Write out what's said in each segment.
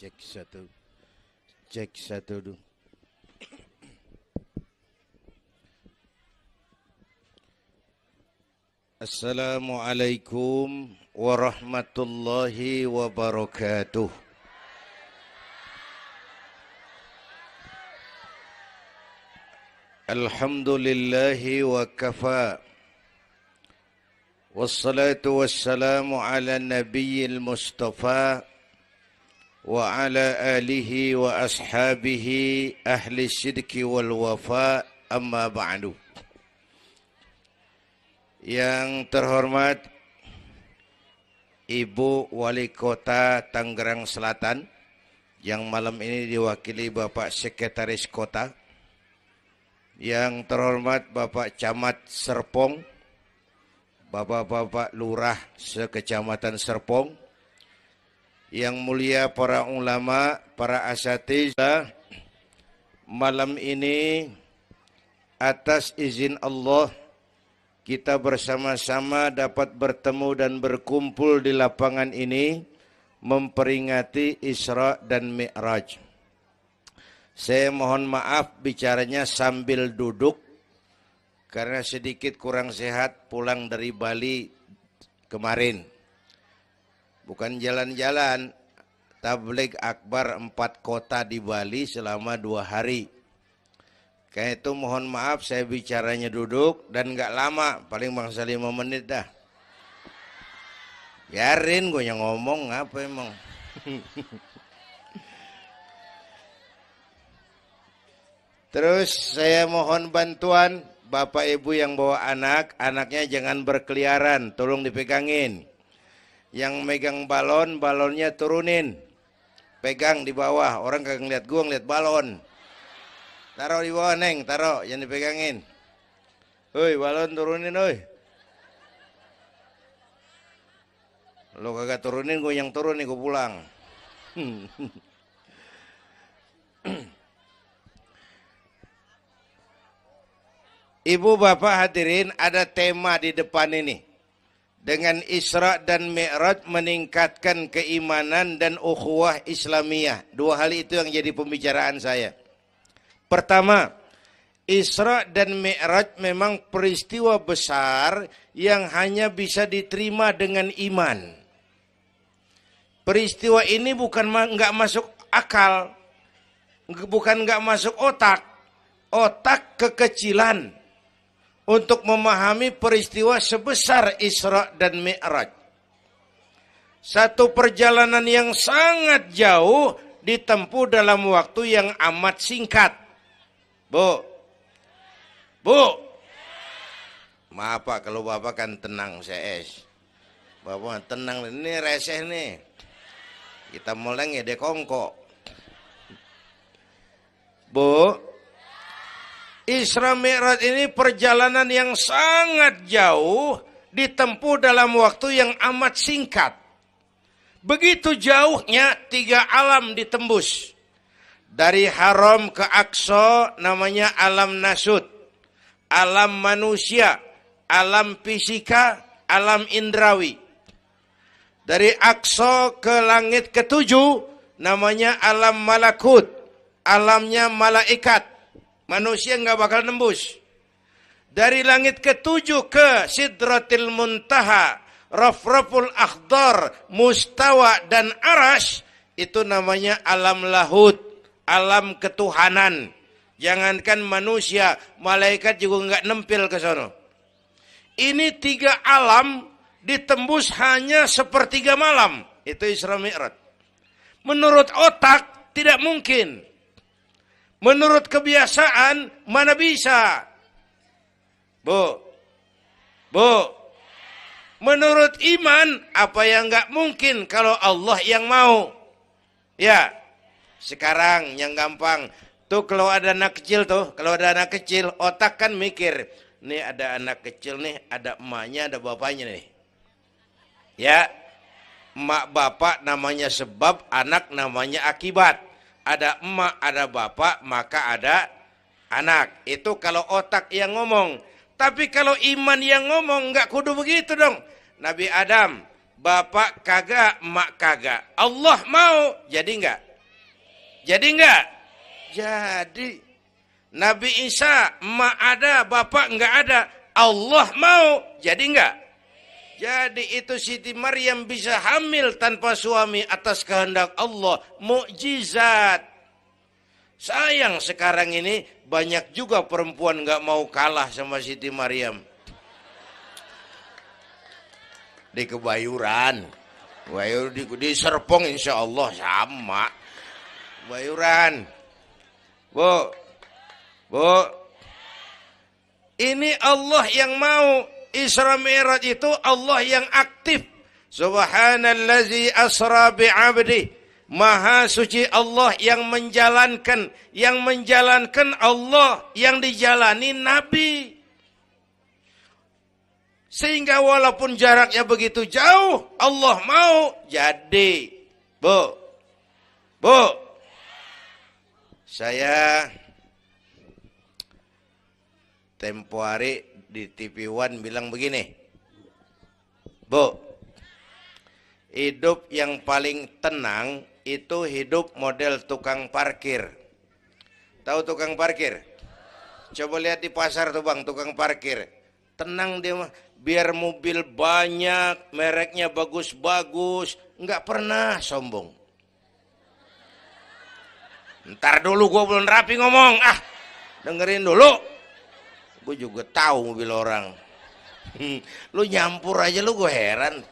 Cek satu. Cek satu dulu. Assalamualaikum warahmatullahi wabarakatuh. Alhamdulillahi wa kafa. Wassalatu wassalamu ala nabiyyil mustafa wa ala alihi wa ashabihi ahli sidqi wal wafa, amma ba'du. Yang terhormat Ibu Wali Kota Tangerang Selatan, yang malam ini diwakili Bapak Sekretaris Kota. Yang terhormat Bapak Camat Serpong, Bapak-bapak Lurah sekecamatan Serpong, yang mulia para ulama, para asatidzah, malam ini atas izin Allah kita bersama-sama dapat bertemu dan berkumpul di lapangan ini memperingati Isra dan Mi'raj. Saya mohon maaf bicaranya sambil duduk karena sedikit kurang sehat pulang dari Bali kemarin. Bukan jalan-jalan, tabligh akbar 4 kota di Bali selama 2 hari. Karena itu mohon maaf saya bicaranya duduk dan gak lama, paling bangsa 5 menit dah. Biarin gue yang ngomong, apa emang. Terus saya mohon bantuan Bapak Ibu yang bawa anak, anaknya jangan berkeliaran, tolong dipegangin. Yang megang balon, balonnya turunin. Pegang di bawah, orang kagak ngeliat gua, ngeliat balon. Taruh di bawah, Neng, taruh, jangan dipegangin. Hoi, balon turunin, hoi. Lo kagak turunin, gua yang turun nih, gua pulang. Ibu bapak hadirin, ada tema di depan ini. Dengan Isra dan Mi'raj meningkatkan keimanan dan ukhuwah Islamiyah. 2 hal itu yang jadi pembicaraan saya. Pertama, Isra dan Mi'raj memang peristiwa besar yang hanya bisa diterima dengan iman. Peristiwa ini bukan nggak masuk akal, bukan nggak masuk otak. Otak kekecilan untuk memahami peristiwa sebesar Isra dan Mi'raj. Satu perjalanan yang sangat jauh ditempuh dalam waktu yang amat singkat. Bu, maaf Pak, kalau Bapak kan tenang CS. Bapak tenang, ini reseh nih. Kita mulai ngede kongko. Bu, Isra Mi'raj ini perjalanan yang sangat jauh ditempuh dalam waktu yang amat singkat. Begitu jauhnya 3 alam ditembus. Dari Haram ke Aqsa namanya alam nasut, alam manusia, alam fisika, alam indrawi. Dari Aqsa ke langit ke-7 namanya alam malakut, alamnya malaikat. Manusia nggak bakal nembus. Dari langit ke-7 ke Sidratil Muntaha, Rafraful Akhdar, Mustawa dan Arash, itu namanya alam lahut, alam ketuhanan. Jangankan manusia, malaikat juga nggak nempel ke sana. Ini 3 alam ditembus hanya sepertiga malam. Itu Isra Mi'raj. Menurut otak tidak mungkin. Menurut kebiasaan mana bisa? Bu. Menurut iman apa yang nggak mungkin kalau Allah yang mau? Ya. Sekarang yang gampang. Tuh kalau ada anak kecil otak kan mikir, nih ada anak kecil nih, ada emaknya, ada bapaknya nih. Ya. Emak bapak namanya sebab, anak namanya akibat. Ada emak, ada bapak, maka ada anak. Itu kalau otak yang ngomong. Tapi kalau iman yang ngomong, nggak kudu begitu dong. Nabi Adam, bapak kagak, emak kagak. Allah mau, jadi nggak? Jadi enggak? Jadi. Nabi Isa, emak ada, bapak enggak ada. Allah mau, jadi enggak? Jadi itu Siti Maryam bisa hamil tanpa suami atas kehendak Allah. Mukjizat. Sayang sekarang ini banyak juga perempuan enggak mau kalah sama Siti Maryam. Di Kebayuran. Di Serpong insya Allah sama. Kebayuran. Bu, ini Allah yang mau. Isra Mi'raj itu Allah yang aktif. Subhanallazi asra bi'abdi. Maha suci Allah yang menjalankan. Yang menjalankan Allah, yang dijalani Nabi. Sehingga walaupun jaraknya begitu jauh, Allah mau jadi. Bu, saya tempo hari di TV One bilang begini, Bu, hidup yang paling tenang itu hidup model tukang parkir. Tahu tukang parkir? Coba lihat di pasar tuh bang, tukang parkir. Tenang dia mah, biar mobil banyak, mereknya bagus-bagus, nggak pernah sombong. Ntar dulu gue belum rapi ngomong, dengerin dulu. Gue juga tahu mobil orang. Lu nyampur aja lu, gue heran.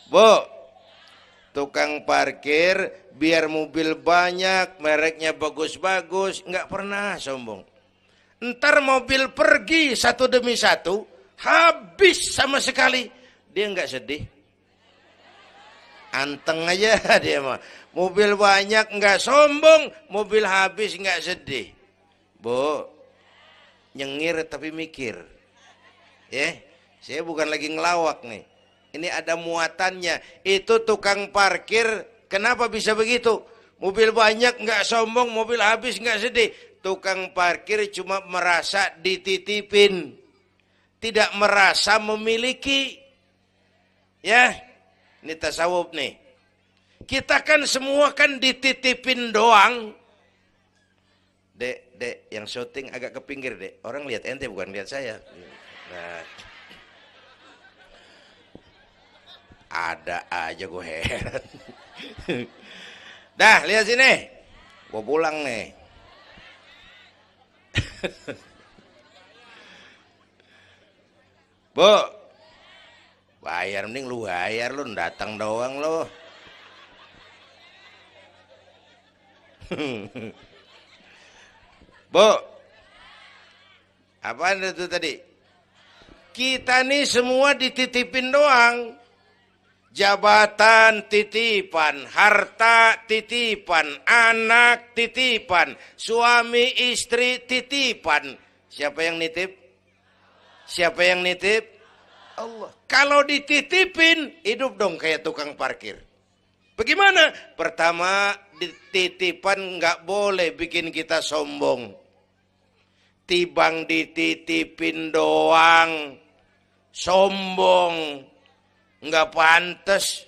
Bu, tukang parkir biar mobil banyak, mereknya bagus-bagus, nggak pernah sombong. Ntar mobil pergi satu demi satu, habis sama sekali, dia nggak sedih. Anteng aja dia mah. Mobil banyak nggak sombong, mobil habis nggak sedih. Bu, nyengir tapi mikir. Ya, saya bukan lagi ngelawak nih. Ini ada muatannya. Itu tukang parkir, kenapa bisa begitu? Mobil banyak nggak sombong, mobil habis nggak sedih. Tukang parkir cuma merasa dititipin, tidak merasa memiliki. Ya, ini tasawuf nih. Kita kan semua kan dititipin doang. Dek, yang syuting agak ke pinggir, Dek. Orang lihat ente bukan lihat saya. Nah. Ada aja gue heran. Dah, lihat sini. Gue pulang nih. Bu, bayar, mending lu bayar, lu datang doang lu. Bu, apaan itu tadi? Kita nih semua dititipin doang. Jabatan titipan, harta titipan, anak titipan, suami istri titipan. Siapa yang nitip? Siapa yang nitip? Allah. Kalau dititipin, hidup dong kayak tukang parkir. Bagaimana? Pertama, titipan nggak boleh bikin kita sombong. Tibang dititipin doang, sombong. Nggak pantas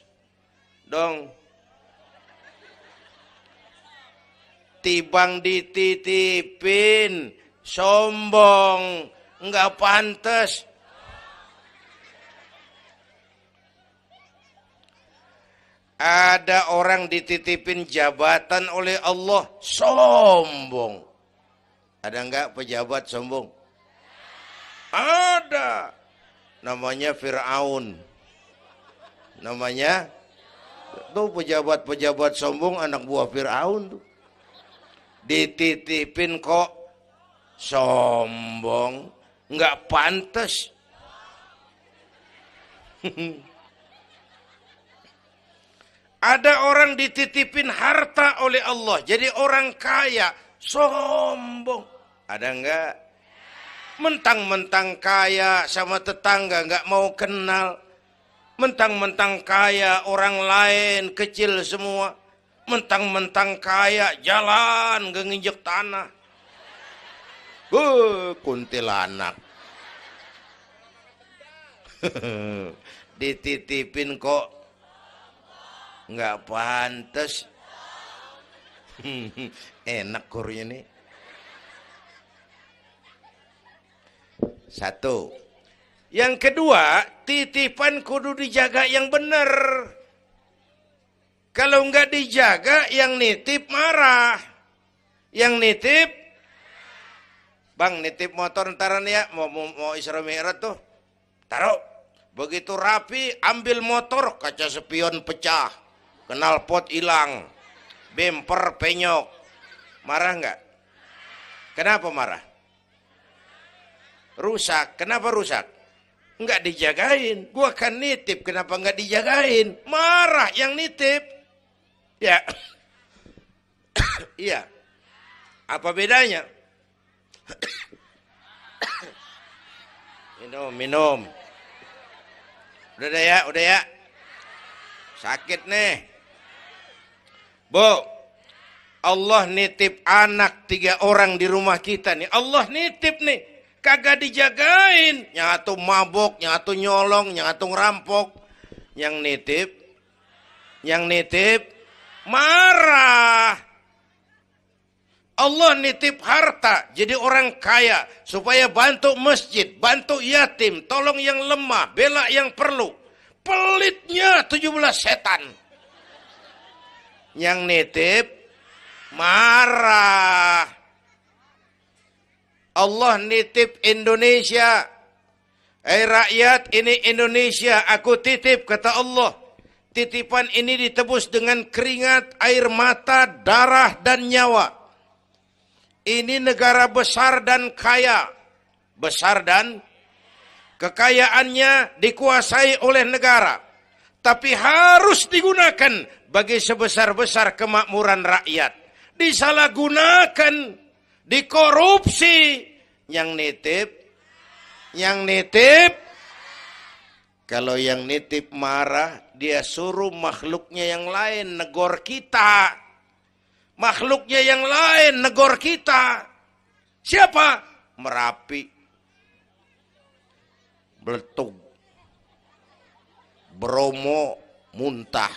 dong. Tibang dititipin, sombong, nggak pantas. Ada orang dititipin jabatan oleh Allah, sombong. Ada nggak pejabat sombong? Ada. Namanya Fir'aun. Namanya tuh pejabat-pejabat sombong, anak buah Fir'aun tuh. Dititipin kok sombong, nggak pantas. Ada orang dititipin harta oleh Allah, jadi orang kaya, sombong. Ada nggak? Mentang-mentang kaya sama tetangga nggak mau kenal. Mentang-mentang kaya orang lain kecil semua. Mentang-mentang kaya jalan gak nginjek tanah. Kuntilanak. Dititipin kok nggak pantas. Enak kurnya nih. Satu. Yang kedua, titipan kudu dijaga yang benar. Kalau nggak dijaga, yang nitip marah. Yang nitip, bang nitip motor ntaran ya, mau Isra Mi'raj tuh. Taruh. Begitu rapi, ambil motor, kaca spion pecah. Knalpot hilang. Bemper penyok. Marah nggak? Kenapa marah? Rusak. Kenapa rusak? Nggak dijagain. Gua kan nitip, kenapa nggak dijagain? Marah yang nitip. Ya. Iya. Apa bedanya? Minum. Udah ya. Sakit nih. Bu, Allah nitip anak 3 orang di rumah kita nih. Allah nitip nih. Kagak dijagain. Nyatu mabok, nyatu nyolong, nyatu ngerampok. Yang nitip, marah. Allah nitip harta, jadi orang kaya. Supaya bantu masjid, bantu yatim, tolong yang lemah, bela yang perlu. Pelitnya 17 setan. Yang nitip, marah. Allah nitip Indonesia. Rakyat, ini Indonesia, aku titip, kata Allah. Titipan ini ditebus dengan keringat, air mata, darah, dan nyawa. Ini negara besar dan kaya. Besar dan kekayaannya dikuasai oleh negara. Tapi harus digunakan bagi sebesar-besar kemakmuran rakyat. Disalahgunakan, dikorupsi. Yang nitip, kalau yang nitip marah, dia suruh makhluknya yang lain negor kita. Makhluknya yang lain negor kita. Siapa? Merapi, Beletung, Bromo, muntah.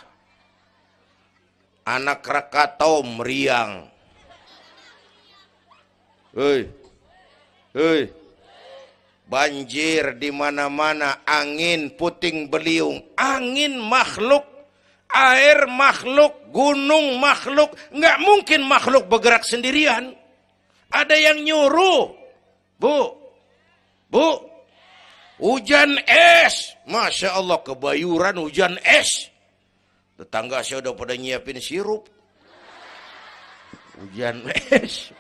Anak Krakatau meriang. Hei. Banjir di mana-mana, angin puting beliung. Angin makhluk, air makhluk, gunung makhluk. Nggak mungkin makhluk bergerak sendirian. Ada yang nyuruh. Bu, hujan es. Masya Allah, kebayuran hujan es. Tetangga saya udah pada nyiapin sirup. Hujan es.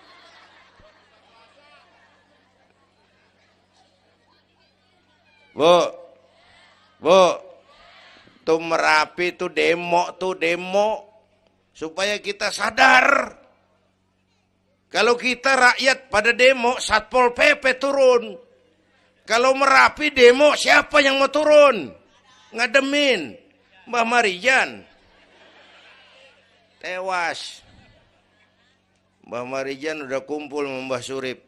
Bu, tuh Merapi tuh demo. Supaya kita sadar. Kalau kita rakyat pada demo, Satpol PP turun. Kalau Merapi demo, siapa yang mau turun? Ngademin. Mbah Marijan. Tewas. Mbah Marijan udah kumpul sama Mbah Surip.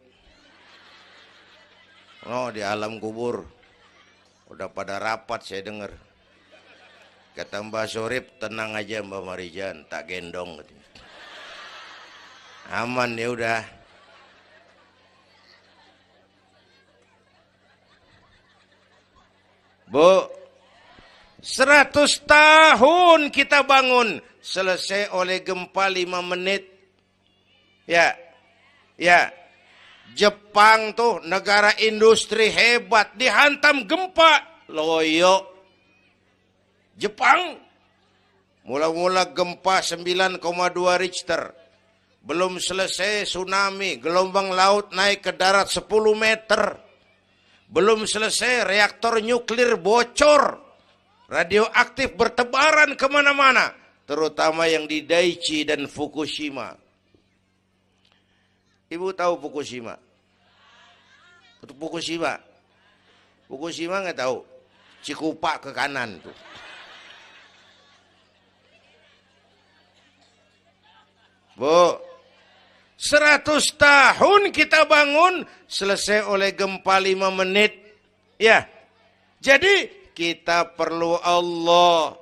Oh, di alam kubur. Udah pada rapat saya dengar. Kata Mbah Surip, tenang aja Mbah Marijan, tak gendong. Aman ya udah. Bu, 100 tahun kita bangun, selesai oleh gempa 5 menit. Ya. Jepang tuh negara industri hebat, dihantam gempa, loyo. Jepang mula-mula gempa 9,2 Richter. Belum selesai tsunami, gelombang laut naik ke darat 10 meter. Belum selesai reaktor nuklir bocor. Radioaktif bertebaran kemana-mana. Terutama yang di Daiichi dan Fukushima. Ibu tahu Fukushima? Fukushima nggak tahu. Cikupa ke kanan tuh. Bu, 100 tahun kita bangun, selesai oleh gempa 5 menit. Ya, jadi kita perlu Allah.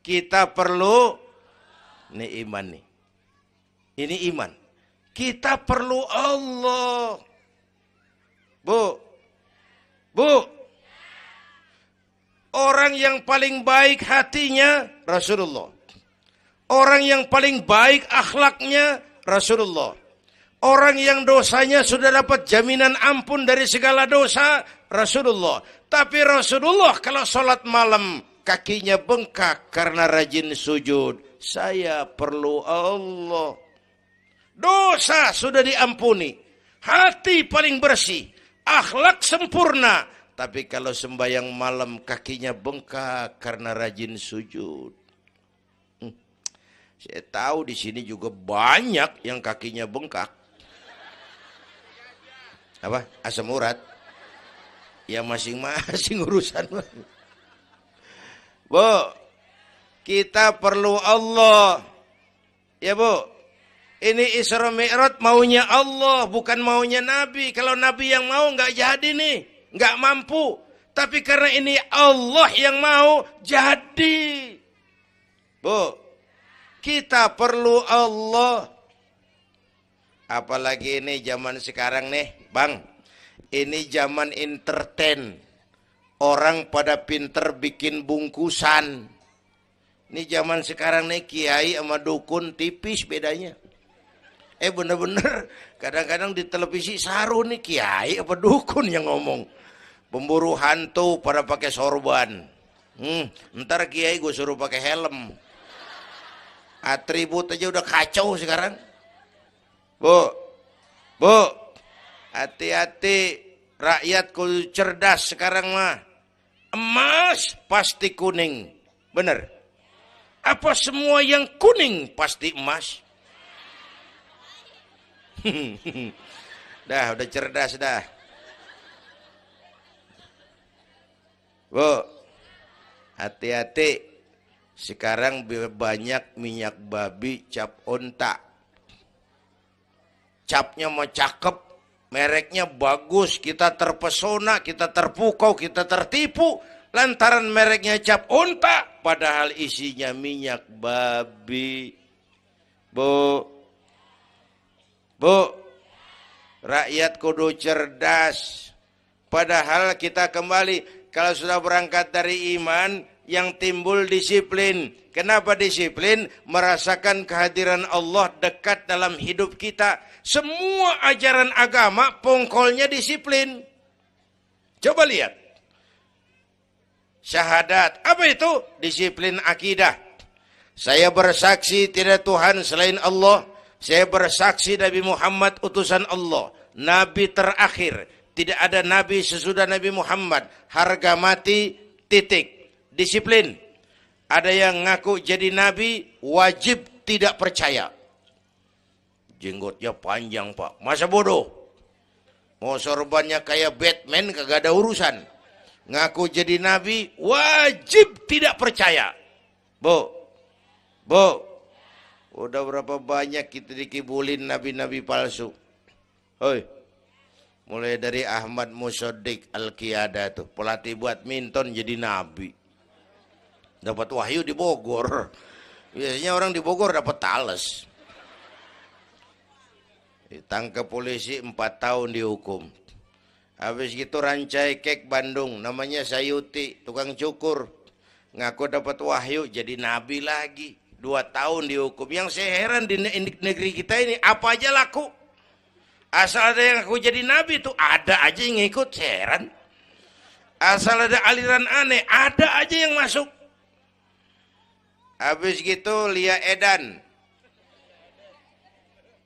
Kita perlu, nih iman nih. Ini iman. Kita perlu Allah. Bu. Orang yang paling baik hatinya Rasulullah. Orang yang paling baik akhlaknya Rasulullah. Orang yang dosanya sudah dapat jaminan ampun dari segala dosa Rasulullah. Tapi Rasulullah kalau sholat malam kakinya bengkak karena rajin sujud. Saya perlu Allah. Dosa sudah diampuni. Hati paling bersih. Akhlak sempurna. Tapi kalau sembahyang malam kakinya bengkak karena rajin sujud. Saya tahu di sini juga banyak yang kakinya bengkak. Apa? Asam urat. Ya masing-masing urusan. Bu, kita perlu Allah. Ya Bu, ini Isra Mi'raj maunya Allah, bukan maunya Nabi. Kalau Nabi yang mau nggak jadi nih, nggak mampu. Tapi karena ini Allah yang mau, jadi. Bu, kita perlu Allah. Apalagi ini zaman sekarang nih, Bang. Ini zaman entertain. Orang pada pinter bikin bungkusan. Ini zaman sekarang nih kiai sama dukun tipis bedanya. Bener-bener kadang-kadang di televisi saru nih kiai apa dukun yang ngomong. Pemburu hantu pada pakai sorban. Ntar kiai gue suruh pakai helm. Atribut aja udah kacau sekarang. Bu, hati-hati, rakyat kudu cerdas sekarang mah. Emas pasti kuning, bener? Apa semua yang kuning pasti emas? Udah cerdas dah. Bu, hati-hati. Sekarang banyak minyak babi cap onta. Capnya mau cakep, mereknya bagus, kita terpesona, kita terpukau, kita tertipu. Lantaran mereknya cap onta, padahal isinya minyak babi. Bu, rakyat kudu cerdas. Padahal kita kembali, kalau sudah berangkat dari iman, yang timbul disiplin. Kenapa disiplin? Merasakan kehadiran Allah dekat dalam hidup kita. Semua ajaran agama pongkolnya disiplin. Coba lihat. Syahadat. Apa itu? Disiplin akidah. Saya bersaksi tidak Tuhan selain Allah. Saya bersaksi Nabi Muhammad utusan Allah. Nabi terakhir. Tidak ada Nabi sesudah Nabi Muhammad. Harga mati, titik. Disiplin. Ada yang ngaku jadi Nabi, wajib tidak percaya. Jenggotnya panjang Pak. Masa bodoh? Mau sorbannya kayak Batman, kagak ada urusan. Ngaku jadi Nabi, wajib tidak percaya. Bu. Udah berapa banyak kita dikibulin nabi-nabi palsu. Hoi. Mulai dari Ahmad Musaddiq Al-Qiyada tuh. Pelatih badminton jadi Nabi. Dapat wahyu di Bogor. Biasanya orang di Bogor dapat tales. Ditangkap polisi 4 tahun dihukum. Habis gitu Rancai Kek Bandung. Namanya Sayuti. Tukang cukur. Ngaku dapat wahyu jadi Nabi lagi. 2 tahun dihukum. Yang saya heran di negeri kita ini. Apa aja laku. Asal ada yang ngaku jadi Nabi tuh. Ada aja yang ngikut. Saya heran. Asal ada aliran aneh. Ada aja yang masuk. Habis gitu Lia Edan.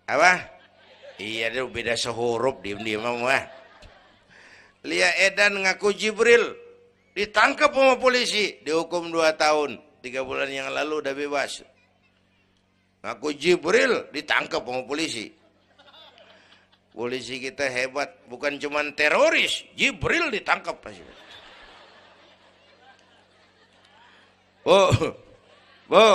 Apa? Iya dia beda sehuruf diem-diem mah. Lia Edan ngaku Jibril. Ditangkap sama polisi. Dihukum 2 tahun. 3 bulan yang lalu udah bebas. Ngaku Jibril ditangkap sama polisi. Polisi kita hebat. Bukan cuman teroris. Jibril ditangkap pasti. Bu,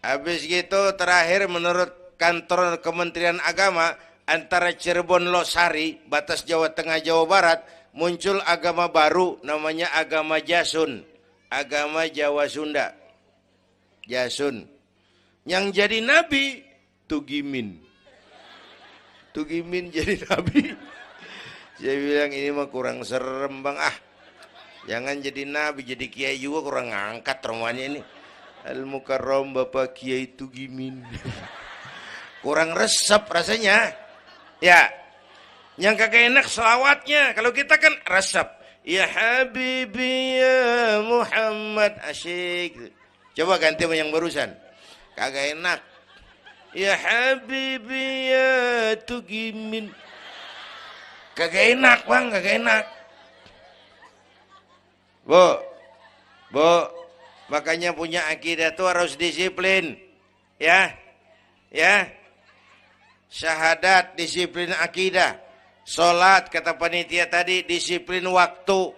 habis gitu terakhir menurut kantor Kementerian Agama antara Cirebon Losari, batas Jawa Tengah Jawa Barat, muncul agama baru namanya agama Jasun, agama Jawa Sunda. Jasun. Yang jadi nabi Tugimin. Tugimin jadi nabi. Saya bilang ini mah kurang serem bang, jangan jadi nabi, jadi kiai juga kurang ngangkat rumahnya ini. Al-Mukarram Bapak Kiai Tugimin. Kurang resep rasanya. Ya, yang kagak enak selawatnya. Kalau kita kan resep. Ya Habibi ya Muhammad, asyik. Coba ganti sama yang barusan. Kagak enak. Ya Habibi ya Tugimin. Kagak enak bang, kagak enak. Bu, makanya punya akidah tuh harus disiplin. Ya, syahadat disiplin akidah. Sholat kata panitia tadi disiplin waktu.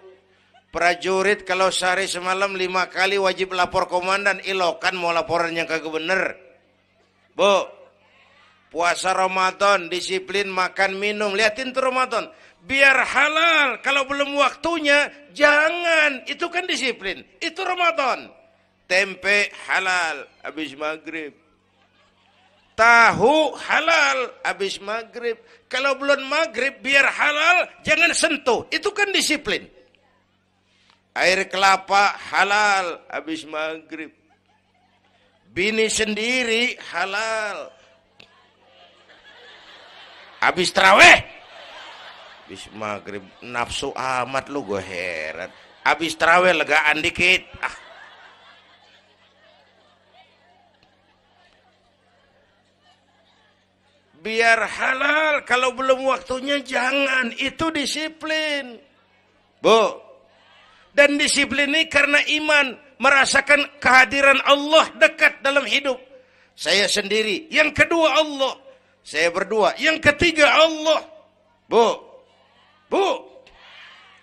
Prajurit kalau sehari semalam 5 kali wajib lapor komandan, ilokan mau laporan yang kagak bener. Bu, puasa Ramadan disiplin makan minum, liatin tuh Ramadan. Biar halal, kalau belum waktunya jangan, itu kan disiplin. Itu Ramadan. Tempe halal habis maghrib. Tahu halal habis maghrib. Kalau belum maghrib biar halal jangan sentuh. Itu kan disiplin. Air kelapa halal habis maghrib. Bini sendiri halal habis taraweh. Habis maghrib nafsu amat lu, gue heran. Habis taraweh legaan dikit. Biar halal, kalau belum waktunya jangan. Itu disiplin. Bu, dan disiplin ini karena iman, merasakan kehadiran Allah dekat dalam hidup. Saya sendiri, yang kedua Allah. Saya berdua, yang ketiga Allah. Bu,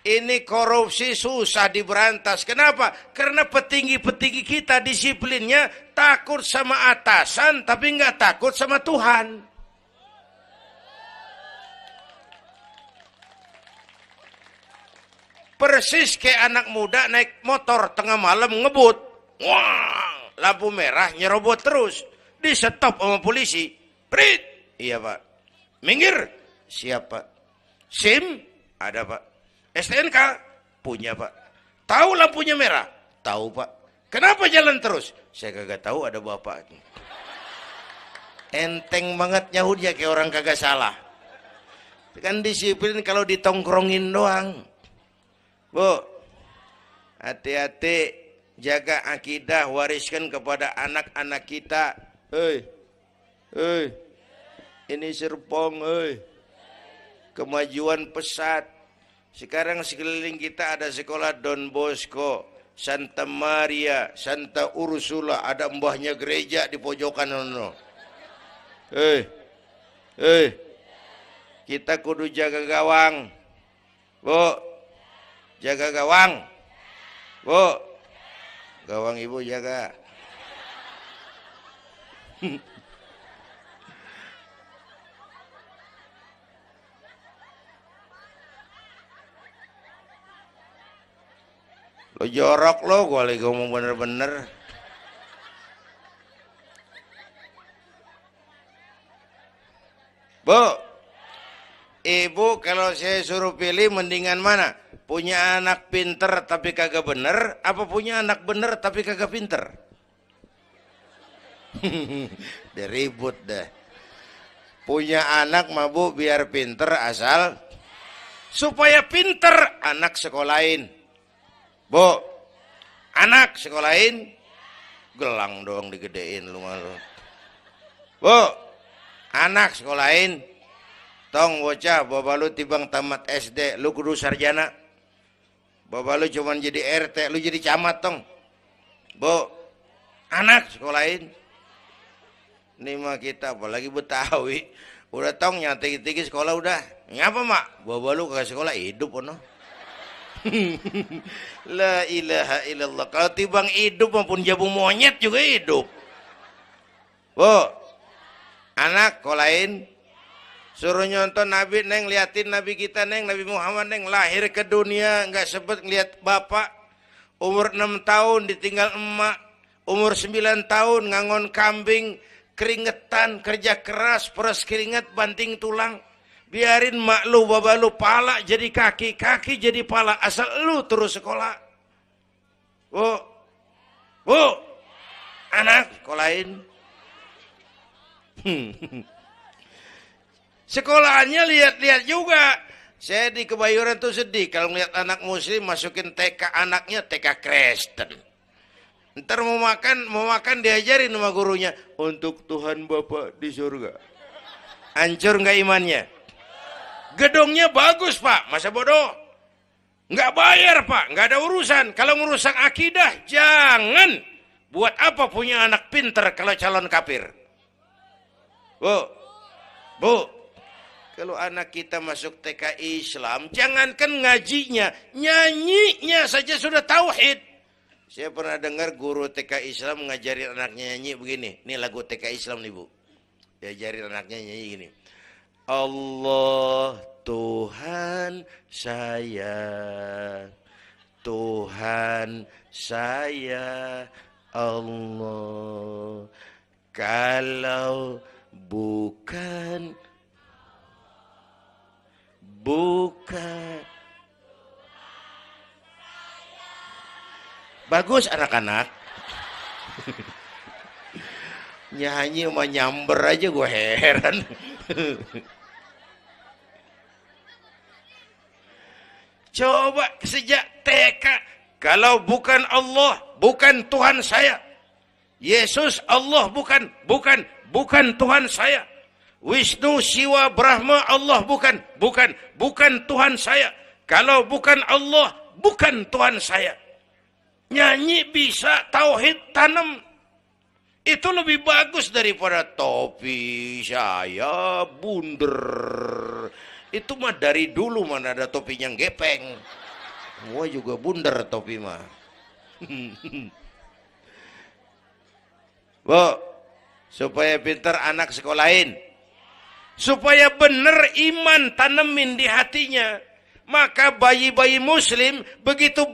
ini korupsi susah diberantas. Kenapa? Karena petinggi-petinggi kita disiplinnya takut sama atasan, tapi nggak takut sama Tuhan. Persis kayak anak muda naik motor tengah malam ngebut. Wah, lampu merah nyerobot terus. Di stop sama polisi. Prit. Iya pak. Minggir. Siap pak. SIM? Ada pak. STNK? Punya pak. Tahu lampunya merah? Tahu pak. Kenapa jalan terus? Saya kagak tahu, ada bapak. Enteng banget nyahutnya kayak orang kagak salah. Kan disiplin kalau ditongkrongin doang. Bu, hati-hati, jaga akidah, wariskan kepada anak-anak kita. Hei, ini Serpong, kemajuan pesat. Sekarang sekeliling kita ada sekolah Don Bosco, Santa Maria, Santa Ursula, ada mbahnya gereja di pojokan. Kita kudu jaga gawang, Bu. Jaga gawang. Bu. Gawang ibu jaga. Lo jorok lo, gue lagi ngomong bener-bener. Bu, ibu kalau saya suruh pilih mendingan mana? Punya anak pinter tapi kagak bener, apa punya anak bener tapi kagak pinter? Udah ribut dah. Punya anak mah bu biar pinter, asal supaya pinter anak sekolahin. Bu, anak sekolahin, gelang doang digedein lu malu. Bu, anak sekolahin, tong bocah, bapak lu tibang tamat SD, lu kudu sarjana. Bapak lu cuman jadi RT, lu jadi camat tong. Bu, anak sekolahin. Ini mah kita apalagi Betawi, udah tong nyantai-tinggi sekolah udah. Ngapa mak? Bapak lu kagak sekolah hidup ono. La ilaha illallah. Kalau tibang hidup maupun jabu monyet juga hidup. Bu, anak sekolahin. Suruh nyonton Nabi, neng, liatin Nabi kita, neng, Nabi Muhammad, neng, lahir ke dunia, nggak sempet ngeliat bapak, umur 6 tahun ditinggal emak, umur 9 tahun ngangon kambing, keringetan, kerja keras, peras keringat, banting tulang. Biarin mak lu, baba lu, pala jadi kaki, kaki jadi pala. Asal lu terus sekolah. Bu, anak sekolahin. Sekolahannya lihat-lihat juga. Saya di Kebayoran tuh sedih kalau ngeliat anak muslim masukin TK anaknya TK Kristen. Ntar mau makan diajarin sama gurunya untuk Tuhan Bapa di surga. Hancur nggak imannya? Gedungnya bagus Pak, masa bodoh? Nggak bayar Pak, nggak ada urusan. Kalau merusak akidah jangan. Buat apa punya anak pinter kalau calon kafir? Bu. Kalau anak kita masuk TK Islam, jangankan ngajinya, nyanyinya saja sudah tauhid. Saya pernah dengar guru TK Islam ngajarin anaknya nyanyi begini. Ini lagu TK Islam nih Bu. Diajarin anaknya nyanyi gini. Allah Tuhan saya, Tuhan saya Allah. Kalau bukan bagus anak-anak. Nyanyi sama nyamber aja gue heran. Coba sejak TK, kalau bukan Allah, bukan Tuhan saya. Yesus Allah bukan Tuhan saya. Wisnu, Siwa, Brahma, Allah bukan Tuhan saya. Kalau bukan Allah, bukan Tuhan saya. Nyanyi bisa, tauhid tanam. Itu lebih bagus daripada topi saya bunder. Itu mah dari dulu mana ada topinya gepeng. Semua juga bunder topi mah. Bu, supaya pintar anak sekolahin. Supaya benar iman tanemin di hatinya. Maka bayi-bayi muslim begitu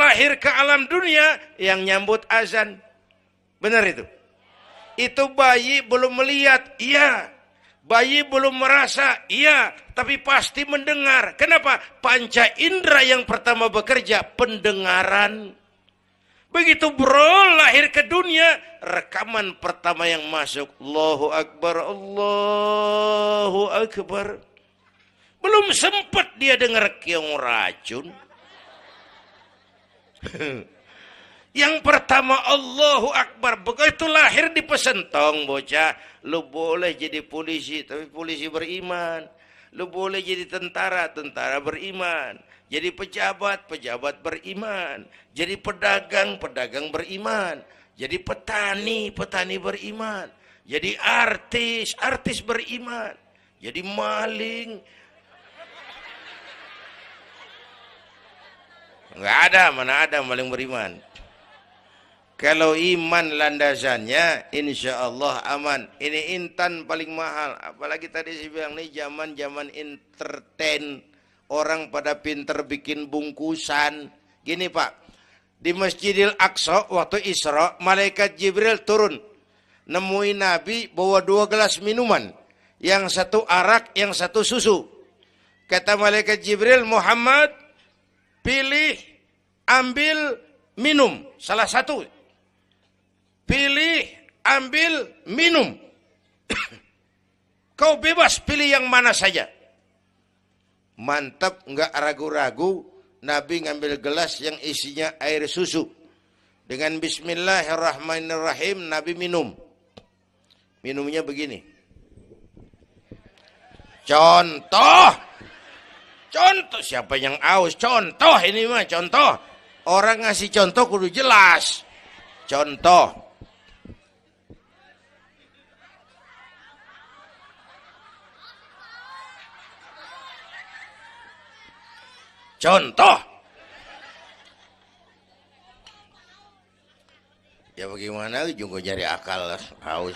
lahir ke alam dunia yang nyambut azan. Benar itu? Itu bayi belum melihat, iya. Bayi belum merasa, iya. Tapi pasti mendengar. Kenapa? Panca indera yang pertama bekerja, pendengaran. Begitu lahir ke dunia, rekaman pertama yang masuk, Allahu Akbar, Allahu Akbar. Belum sempat dia dengar keong racun. Yang pertama Allahu Akbar, begitu lahir dipesentong bocah, lu boleh jadi polisi, tapi polisi beriman. Lu boleh jadi tentara, tentara beriman. Jadi pejabat, pejabat beriman. Jadi pedagang, pedagang beriman. Jadi petani, petani beriman. Jadi artis, artis beriman. Jadi maling. Enggak ada, mana ada maling beriman. Kalau iman landasannya, insya Allah aman. Ini intan paling mahal. Apalagi tadi saya bilang, ini zaman entertain. Orang pada pinter bikin bungkusan. Gini Pak, di Masjidil Aqsa waktu Isra, malaikat Jibril turun. Nemuin Nabi bawa 2 gelas minuman. Yang satu arak, yang satu susu. Kata malaikat Jibril, Muhammad, pilih, ambil, minum. Salah satu. Pilih, ambil, minum. Kau bebas pilih yang mana saja. Mantap, enggak ragu-ragu. Nabi ngambil gelas yang isinya air susu. Dengan bismillahirrahmanirrahim, Nabi minum. Minumnya begini. Contoh. Contoh, siapa yang aus? Contoh ini mah, contoh. Orang ngasih contoh kudu jelas. Contoh. Contoh. Ya bagaimana juga cari akal haus.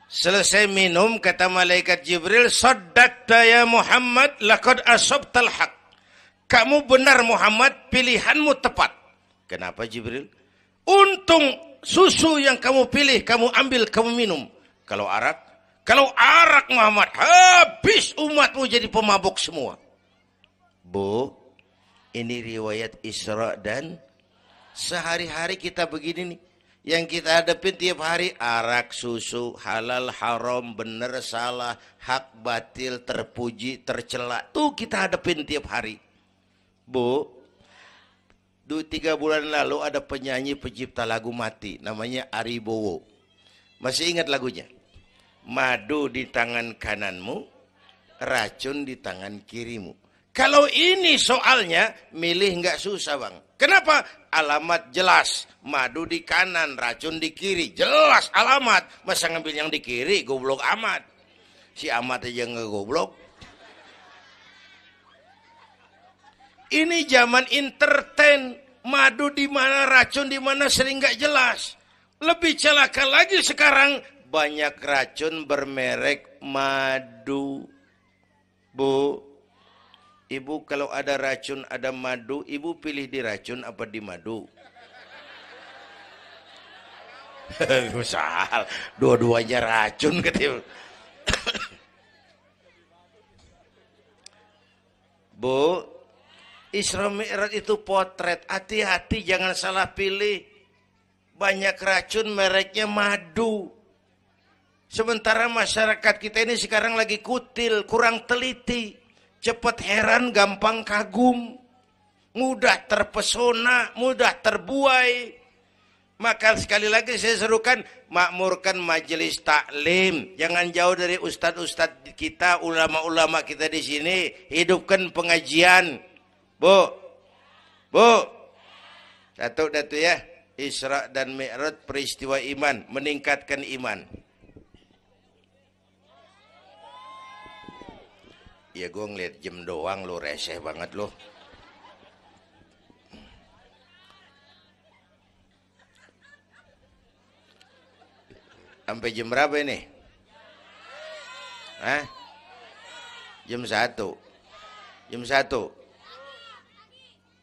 Selesai minum kata malaikat Jibril, "Shaddaqta ya Muhammad, laqad asabtal haq." Kamu benar Muhammad, pilihanmu tepat. Kenapa Jibril? Untung susu yang kamu pilih, kamu ambil, kamu minum. Kalau arak Muhammad, habis umatmu jadi pemabuk semua. Bu, ini riwayat Isra dan sehari-hari kita begini nih. Yang kita hadapin tiap hari, arak, susu, halal, haram, benar, salah, hak, batil, terpuji, tercela. Tuh kita hadapin tiap hari. Bu, 3 bulan lalu ada penyanyi pencipta lagu mati. Namanya Ari Bowo. Masih ingat lagunya? Madu di tangan kananmu, racun di tangan kirimu. Kalau ini soalnya, milih nggak susah bang. Kenapa? Alamat jelas. Madu di kanan, racun di kiri. Jelas alamat. Masa ngambil yang di kiri, goblok amat. Si amat aja nggak goblok. Ini zaman entertain. Madu di mana, racun di mana sering nggak jelas. Lebih celaka lagi sekarang, banyak racun bermerek madu. Bu, ibu kalau ada racun, ada madu, ibu pilih di racun apa di madu? Misal, dua-duanya racun katanya. Bu, Isra Mi'raj itu potret. Hati-hati jangan salah pilih. Banyak racun mereknya madu. Sementara masyarakat kita ini sekarang lagi kutil, kurang teliti. Cepat heran, gampang kagum. Mudah terpesona, mudah terbuai. Maka sekali lagi saya serukan, makmurkan majelis taklim. Jangan jauh dari ustadz-ustadz kita, ulama-ulama kita di sini. Hidupkan pengajian. Bu, satu ya. Isra dan Mi'raj peristiwa iman, meningkatkan iman. Ya gue ngeliat jam doang lo, reseh banget lo. Sampai jam berapa ini? Hah? Jam 1. Jam 1.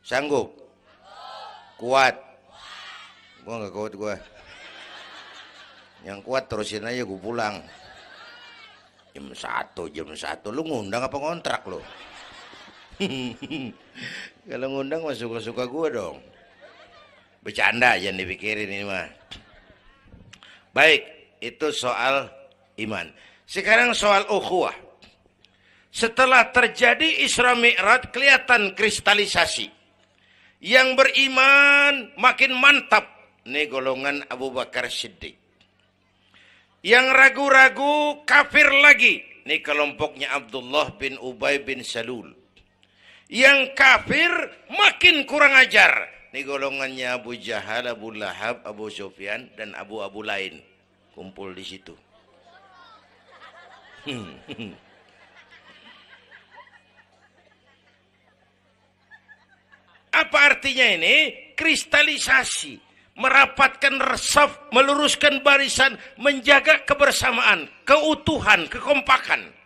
Sanggup? Kuat? Gua nggak kuat gua. Yang kuat terusin aja, gua pulang. Jam 1. Lu ngundang apa ngontrak lu? Kalau ngundang mah suka-suka gua dong. Bercanda, jangan dipikirin ini mah. Baik, itu soal iman. Sekarang soal ukhuwah. Setelah terjadi Isra Mi'raj, kelihatan kristalisasi. Yang beriman makin mantap. Ini golongan Abu Bakar Siddiq. Yang ragu-ragu kafir lagi. Ini kelompoknya Abdullah bin Ubay bin Salul. Yang kafir makin kurang ajar. Ini golongannya Abu Jahal, Abu Lahab, Abu Sufyan, dan Abu lain. Kumpul di situ. Apa artinya ini? Kristalisasi. Merapatkan resaf, meluruskan barisan, menjaga kebersamaan, keutuhan, kekompakan.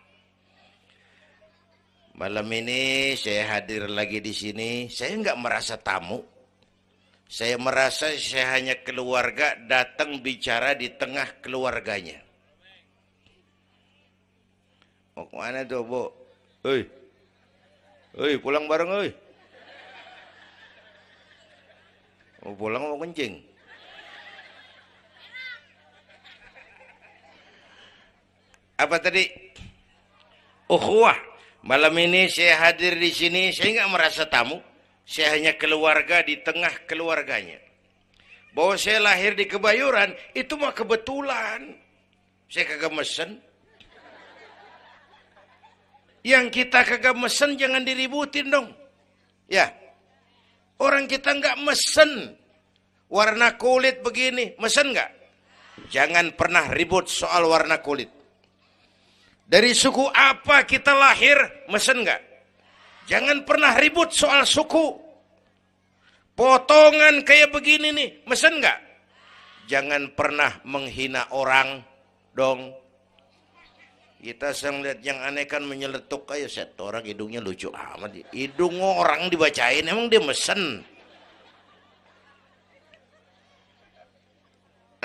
Malam ini saya hadir lagi di sini. Saya nggak merasa tamu. Saya merasa saya hanya keluarga datang bicara di tengah keluarganya. Mau kemana tuh, Bu? Hei, pulang bareng, hei. Mau pulang mau kencing. Apa tadi? Ukhuwah. Malam ini saya hadir di sini, saya nggak merasa tamu. Saya hanya keluarga di tengah keluarganya. Bahwa saya lahir di Kebayoran, itu mah kebetulan. Saya kagak mesen. Yang kita kagak mesen jangan diributin dong. Ya. Orang kita nggak mesen warna kulit begini, mesen nggak? Jangan pernah ribut soal warna kulit. Dari suku apa kita lahir, mesen nggak? Jangan pernah ribut soal suku. Potongan kayak begini nih, mesen nggak? Jangan pernah menghina orang dong. Kita sering lihat yang aneh kan menyeletuk kayak set orang hidungnya lucu amat. Hidung orang dibacain emang dia mesen.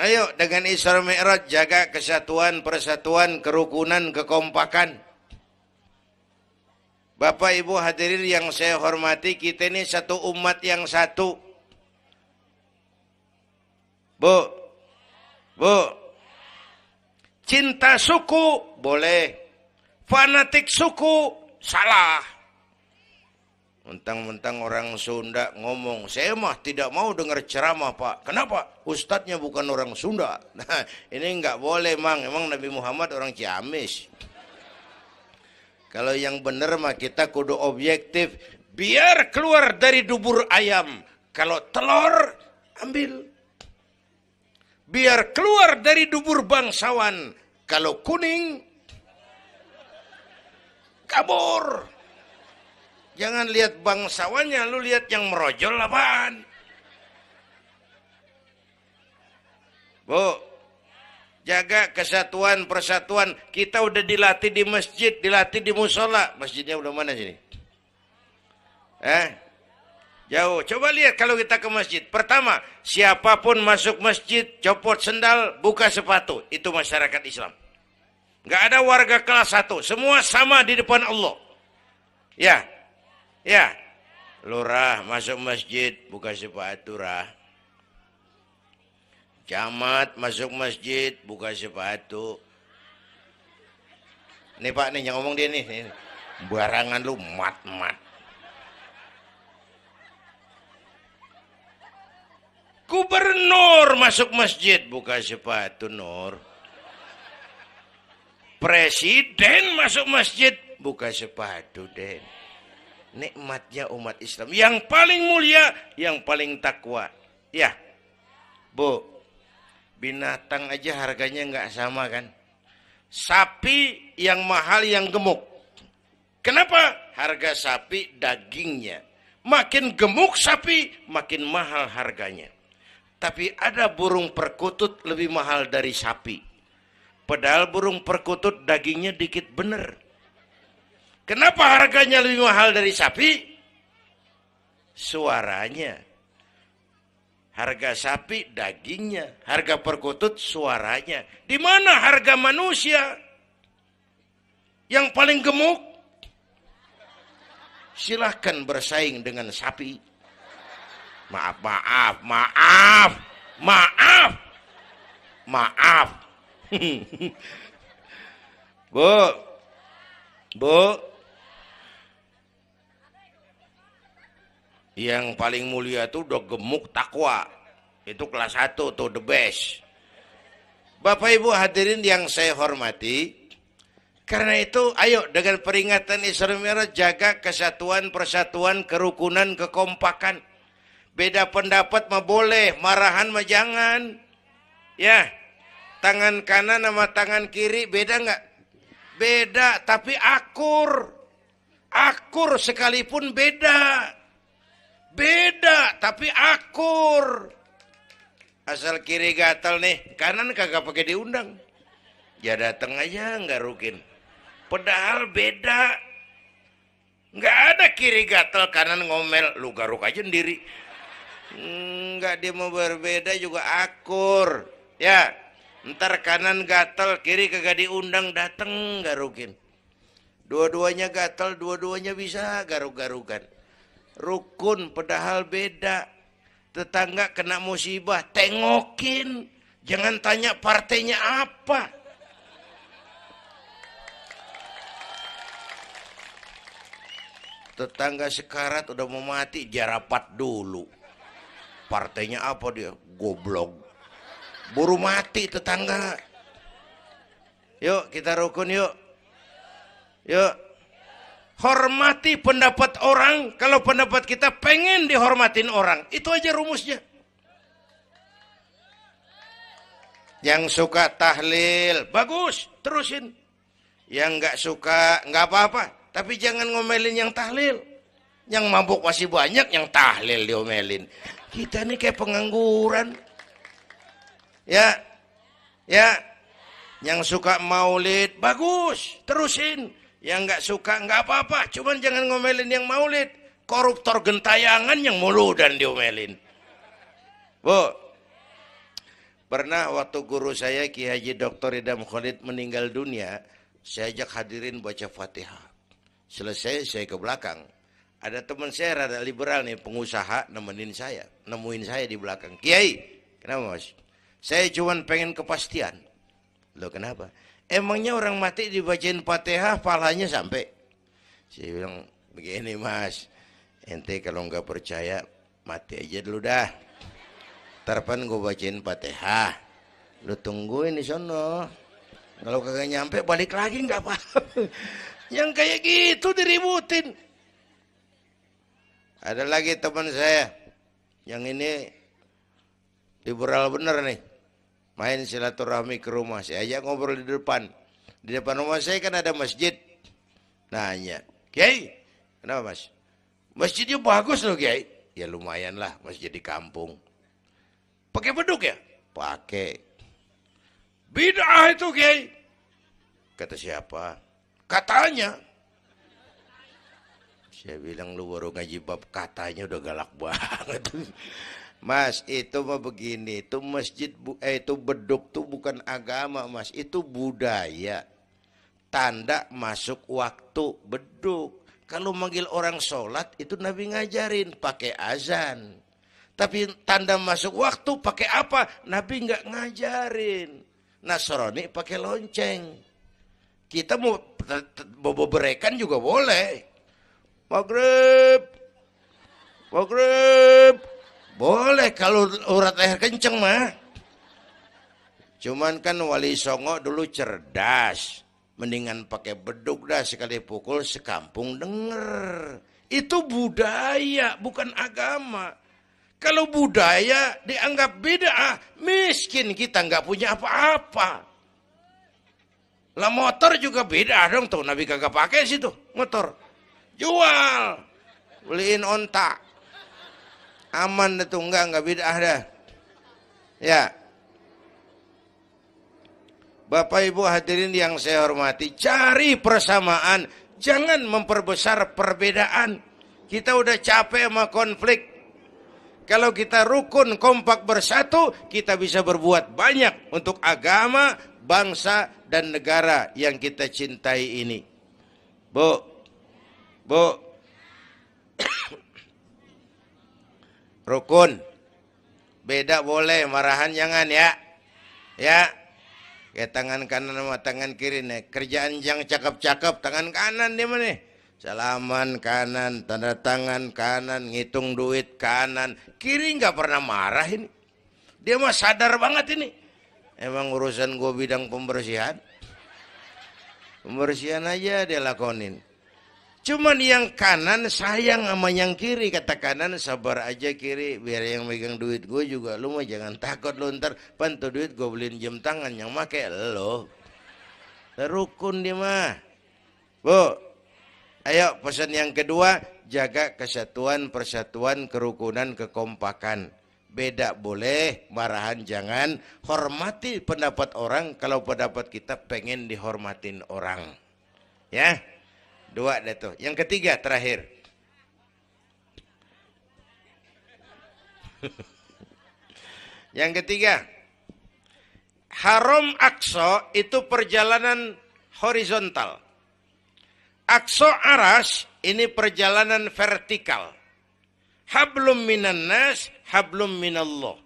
ayo dengan Isra Mi'raj jaga kesatuan, persatuan, kerukunan, kekompakan. Bapak Ibu hadirin yang saya hormati, kita ini satu umat yang satu. Bu, cinta suku boleh, fanatik suku salah. Mentang-mentang orang Sunda ngomong, saya mah tidak mau dengar ceramah Pak. Kenapa? Ustadznya bukan orang Sunda. Nah, ini nggak boleh Mang. Emang Nabi Muhammad orang Ciamis. Kalau yang benar mah kita kudu objektif. Biar keluar dari dubur ayam. Kalau telur, ambil. Biar keluar dari dubur bangsawan. Kalau kuning, kabur. Jangan lihat bangsawannya, lu lihat yang merojol apaan. Bu, jaga kesatuan, persatuan. Kita udah dilatih di masjid, dilatih di musola. Masjidnya udah mana sini? Jauh. Coba lihat kalau kita ke masjid. Pertama, siapapun masuk masjid, copot sendal, buka sepatu. Itu masyarakat Islam. Nggak ada warga kelas 1. Semua sama di depan Allah. Ya, lurah masuk masjid, buka sepatu rah. Camat masuk masjid, buka sepatu. Nih Pak, nih yang ngomong dia nih. Barangan lu mat. Gubernur masuk masjid, buka sepatu Nur. Presiden masuk masjid, buka sepatu Den. Nikmatnya umat Islam yang paling mulia, yang paling takwa. Ya, Bu, binatang aja harganya nggak sama kan? Sapi yang mahal yang gemuk. Kenapa? Harga sapi dagingnya. Makin gemuk sapi, makin mahal harganya. Tapi ada burung perkutut lebih mahal dari sapi. Padahal burung perkutut dagingnya dikit bener. Kenapa harganya lebih mahal dari sapi? Suaranya. Harga sapi dagingnya, harga perkutut suaranya. Di mana harga manusia yang paling gemuk? Silahkan bersaing dengan sapi. Maaf. Bu, yang paling mulia itu udah gemuk takwa. Itu kelas 1 tuh the best. Bapak Ibu hadirin yang saya hormati. Karena itu ayo dengan peringatan Isra Mi'raj jaga kesatuan, persatuan, kerukunan, kekompakan. Beda pendapat mah boleh, marahan mah jangan. Ya, tangan kanan sama tangan kiri beda nggak? Beda, tapi akur. Akur sekalipun beda. Beda, tapi akur. Asal kiri gatal nih, kanan kagak pakai diundang. Ya datang aja nggak rukin. Padahal beda. Nggak ada kiri gatal, kanan ngomel. Lu garuk aja sendiri. Nggak, dia mau berbeda juga akur. Ya, ntar kanan gatal, kiri kagak diundang, datang garukin. Dua-duanya gatal, dua-duanya bisa garuk-garukan. Rukun padahal beda. Tetangga kena musibah, tengokin. Jangan tanya partainya apa. Tetangga sekarat udah mau mati, jarapat dulu. Partainya apa dia? Goblok. Buru mati tetangga. Yuk kita rukun yuk. Yuk. Hormati pendapat orang. Kalau pendapat kita pengen dihormatin orang. Itu aja rumusnya. Yang suka tahlil, bagus, terusin. Yang nggak suka, nggak apa-apa. Tapi jangan ngomelin yang tahlil. Yang mabuk masih banyak, yang tahlil diomelin. Kita nih kayak pengangguran. Ya. Yang suka maulid, bagus, terusin. Yang nggak suka, nggak apa-apa. Cuman jangan ngomelin yang maulid. Koruptor gentayangan yang mulu dan diomelin. Bu, Pernah waktu guru saya Ki Haji Dr. Idam Khalid meninggal dunia, saya ajak hadirin baca Fatihah. Selesai saya ke belakang. Ada teman saya rada liberal nih, pengusaha nemuin saya di belakang. Kiai, kenapa Mas? Saya cuma pengen kepastian. Loh kenapa? Emangnya orang mati dibacain Fatihah pahalanya sampai? Saya bilang begini Mas, ente kalau nggak percaya mati aja dulu dah. Tarpan gue bacain Fatihah, lu tungguin di sono. Kalau kagak nyampe balik lagi nggak apa-apa. Yang kayak gitu diributin. Ada lagi teman saya, yang ini liberal bener nih. Main silaturahmi ke rumah, saya ajak ngobrol di depan. Di depan rumah saya kan ada masjid. Nanya, Kiai, kenapa Mas? Masjidnya bagus loh Kiai. Ya lumayan lah, masjid di kampung. Pakai beduk ya? Pakai. Bid'ah itu Kiai. Kata siapa? Katanya. Saya bilang lu baru ngaji bab katanya udah galak banget. Mas, itu mah begini, itu masjid, itu beduk tuh bukan agama Mas, itu budaya. Tanda masuk waktu beduk. Kalau manggil orang sholat itu Nabi ngajarin pakai azan. Tapi tanda masuk waktu pakai apa? Nabi nggak ngajarin. Nasrani pakai lonceng. Kita mau berekan juga boleh. Maghrib, maghrib. Boleh kalau urat leher kenceng mah. Cuman kan Wali Songo dulu cerdas. Mendingan pakai beduk dah, sekali pukul sekampung denger. Itu budaya, bukan agama. Kalau budaya dianggap bid'ah, miskin kita nggak punya apa-apa. Lah motor juga bid'ah dong tuh, Nabi kagak pakai situ motor. Jual, beliin onta. Aman itu enggak bid'ah dah. Ya. Bapak Ibu hadirin yang saya hormati, cari persamaan, jangan memperbesar perbedaan. Kita udah capek sama konflik. Kalau kita rukun kompak bersatu, kita bisa berbuat banyak untuk agama, bangsa, dan negara yang kita cintai ini. Bu, rukun, beda boleh, marahan jangan ya. Ya. Kayak tangan kanan sama tangan kiri nih. Kerjaan yang cakep-cakep, tangan kanan dia mana nih? Salaman kanan, tanda tangan kanan, ngitung duit kanan. Kiri nggak pernah marah ini. Dia mah sadar banget ini. Emang urusan gue bidang pembersihan. Pembersihan aja dia lakonin. Cuman yang kanan sayang sama yang kiri. Kata kanan sabar aja kiri. Biar yang megang duit gue juga. Lu mah jangan takut lu ntar. Pantu duit gue beliin jam tangan. Yang make lo. Rukun dia mah. Bu. Ayo pesan yang kedua. Jaga kesatuan, persatuan, kerukunan, kekompakan. Beda boleh. Marahan jangan. Hormati pendapat orang. Kalau pendapat kita pengen dihormatin orang. Ya. Dua deh tuh. Yang ketiga terakhir. Yang ketiga. Haram Aqsa itu perjalanan horizontal. Aqsa Aras ini perjalanan vertikal. Hablum minan nas, hablum minallah.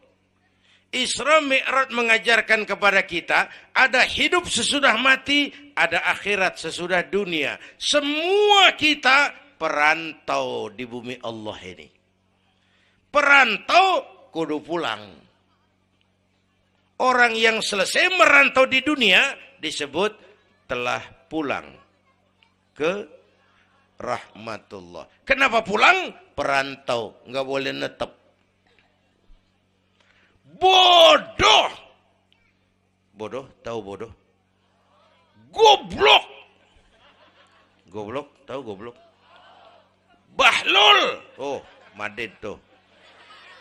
Isra Mi'raj mengajarkan kepada kita ada hidup sesudah mati, ada akhirat sesudah dunia. Semua kita perantau di bumi Allah ini. Perantau kudu pulang. Orang yang selesai merantau di dunia disebut telah pulang ke rahmatullah. Kenapa pulang? Perantau, nggak boleh netep. Bodoh. Bodoh, tahu bodoh? Goblok. Goblok, tahu goblok? Bahlul. Oh, Madid tuh.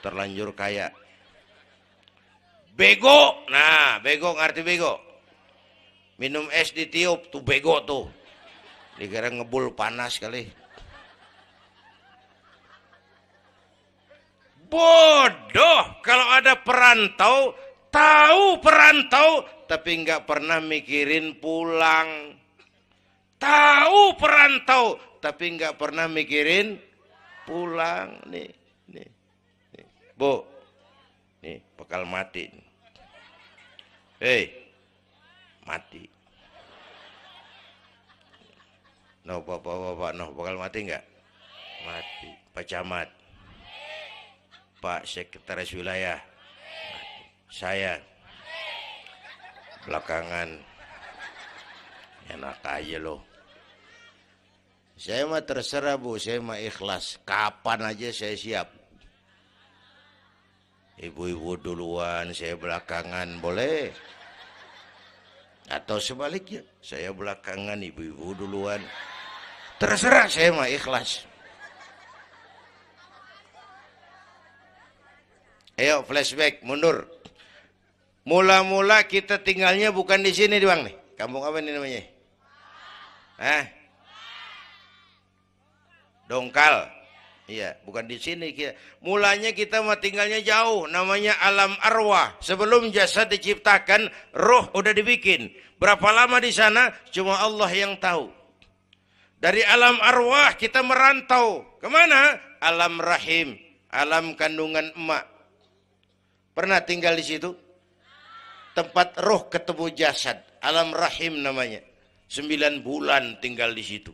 Terlanjur kaya. Bego. Nah, bego ngerti bego. Minum es ditiup tuh bego tuh. Dikira ngebul panas kali. Bodoh. Kalau ada perantau Tahu perantau tapi nggak pernah mikirin pulang. Tahu perantau tapi nggak pernah mikirin pulang. Nih. Bu, nih bakal mati. Hei, mati. No, bapak, no, bakal mati nggak? Mati. Pak Camat, Pak Sekretaris Wilayah, saya belakangan enak aja loh. Saya mah terserah Bu, saya mah ikhlas. Kapan aja saya siap. Ibu-ibu duluan, saya belakangan, boleh. Atau sebaliknya, saya belakangan, ibu-ibu duluan. Terserah, saya mah ikhlas. Ayo flashback, mundur. Mula-mula kita tinggalnya bukan di sini doang nih. Kampung apa ini namanya? Dongkal. Iya, bukan di sini kita. Mulanya kita mah tinggalnya jauh, namanya alam arwah. Sebelum jasad diciptakan, roh udah dibikin. Berapa lama di sana? Cuma Allah yang tahu. Dari alam arwah kita merantau. Kemana? Alam rahim, alam kandungan emak. Pernah tinggal di situ? Tempat roh ketemu jasad, alam rahim namanya. 9 bulan tinggal di situ.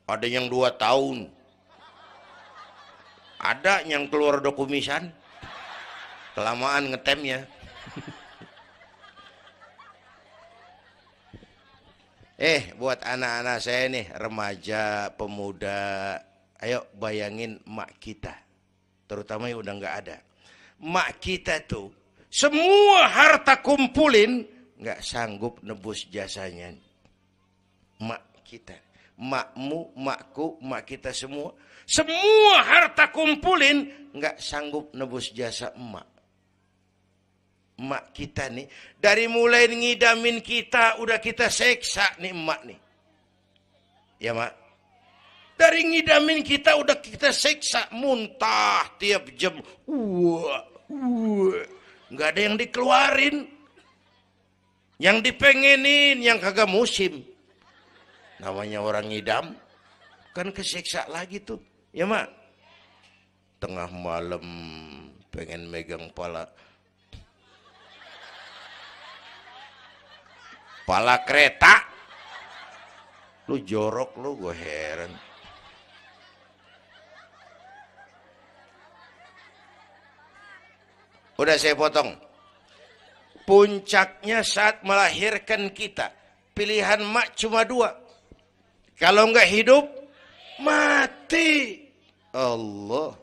Ada yang 2 tahun. Ada yang keluar dokumisan. Kelamaan ngetemnya. Buat anak-anak saya nih, remaja, pemuda, ayo bayangin mak kita. Terutama yang udah nggak ada. Mak kita tuh, semua harta kumpulin, nggak sanggup nebus jasanya. Mak kita. Makmu, makku, mak kita semua. Semua harta kumpulin nggak sanggup nebus jasa emak. Emak kita nih dari mulai ngidamin kita udah kita seksa nih emak nih. Ya mak. Dari ngidamin kita udah kita seksa, muntah tiap jam. Nggak ada yang dikeluarin. Yang dipengenin yang kagak musim. Namanya orang ngidam kan kesiksa lagi tuh. Ya mak, tengah malam pengen megang pala kereta, lu jorok lu, gue heran. Udah saya potong. Puncaknya saat melahirkan kita, pilihan mak cuma 2. Kalau enggak hidup, mati. Allah.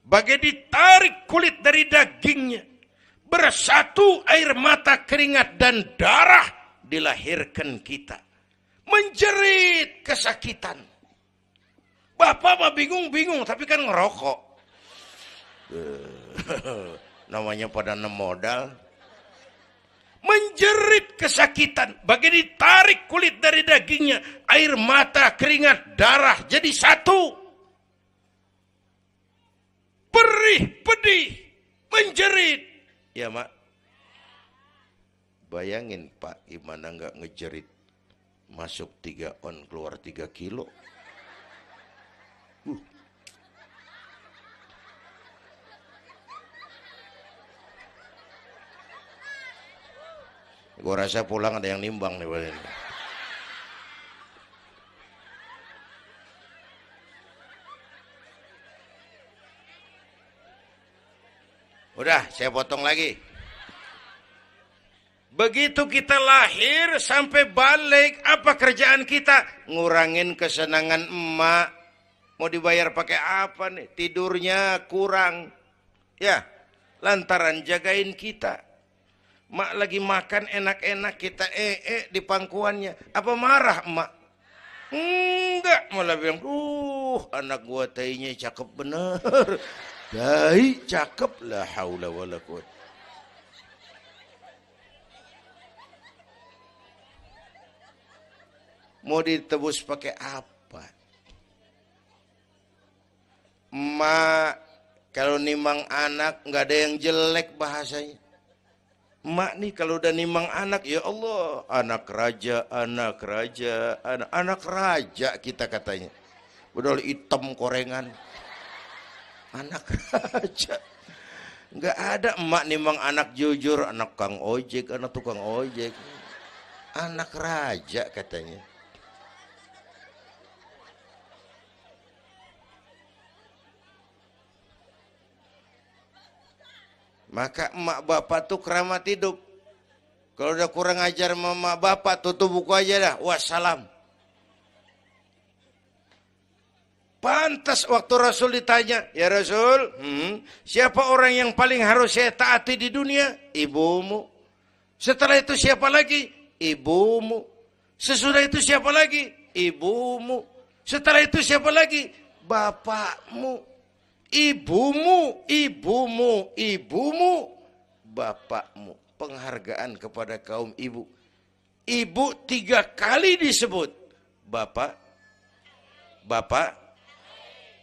Bagai ditarik kulit dari dagingnya. Bersatu air mata, keringat, dan darah dilahirkan kita. Menjerit kesakitan. Bapak mah bingung-bingung, tapi kan ngerokok. Namanya pada modal. Menjerit kesakitan, bagai ditarik kulit dari dagingnya, air mata, keringat, darah jadi satu. Perih, pedih, menjerit. Ya mak, bayangin Pak, gimana nggak ngejerit? Masuk 3 on, keluar 3 kilo. Gue rasa pulang ada yang nimbang nih. Udah, saya potong lagi. Begitu kita lahir sampai balik, apa kerjaan kita? Ngurangin kesenangan emak. Mau dibayar pakai apa nih? Tidurnya kurang. Ya, lantaran jagain kita. Mak lagi makan enak-enak, kita di pangkuannya. Apa marah emak? Enggak, malah bilang, anak gua tainya cakep bener. Dai cakep, la haula wala quwwata. Mau ditebus pakai apa? Mak Kalau nimang anak nggak ada yang jelek bahasanya. Emak nih kalau udah nimang anak, ya Allah, anak raja, anak raja kita katanya. Udah hitam korengan. Anak raja. Nggak ada emak nimang anak jujur, anak kang ojek, anak tukang ojek. Anak raja katanya. Maka emak bapak tuh keramat hidup. Kalau udah kurang ajar mama bapak, tutup buku aja dah. Wassalam. Pantas waktu Rasul ditanya, ya Rasul, siapa orang yang paling harus saya taati di dunia? Ibumu. Setelah itu siapa lagi? Ibumu. Sesudah itu siapa lagi? Ibumu. Setelah itu siapa lagi? Bapakmu. Ibumu, bapakmu. Penghargaan kepada kaum ibu. Ibu 3 kali disebut. Bapak,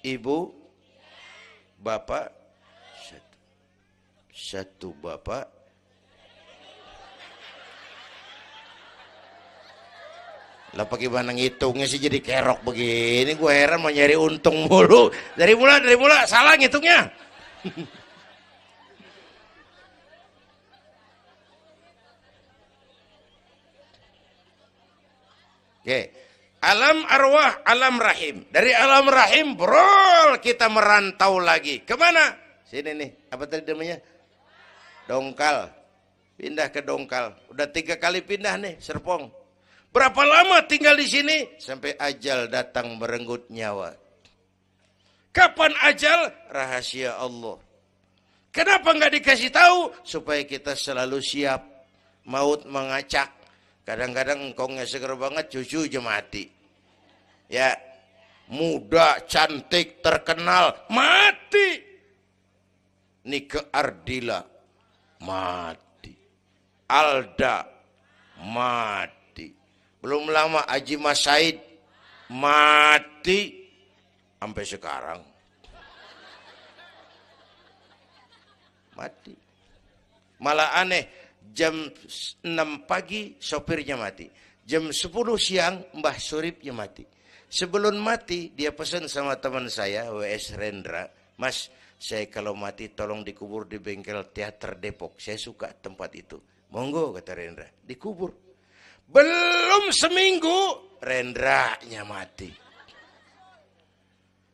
ibu, bapak. Satu bapak. Lah bagaimana ngitungnya sih jadi kerok begini? Gue heran mau nyari untung mulu. Dari mula salah ngitungnya. Oke. Alam arwah, alam rahim. Dari alam rahim, brol, kita merantau lagi. Kemana? Sini nih, apa tadi namanya? Dongkal. Pindah ke Dongkal. Udah 3 kali pindah nih, Serpong. Berapa lama tinggal di sini? Sampai ajal datang merenggut nyawa. Kapan ajal? Rahasia Allah. Kenapa nggak dikasih tahu? Supaya kita selalu siap. Maut mengacak. Kadang-kadang engkongnya seger banget, cucu aja mati. Ya, muda, cantik, terkenal, mati. Nike Ardila, mati. Alda, mati. Belum lama Haji Mas Said mati sampai sekarang. Mati. Malah aneh, jam 6 pagi sopirnya mati. Jam 10 siang Mbah Suripnya mati. Sebelum mati dia pesan sama teman saya WS Rendra, Mas, saya kalau mati tolong dikubur di bengkel teater Depok. Saya suka tempat itu. Monggo kata Rendra, dikubur. Belum seminggu Rendranya mati.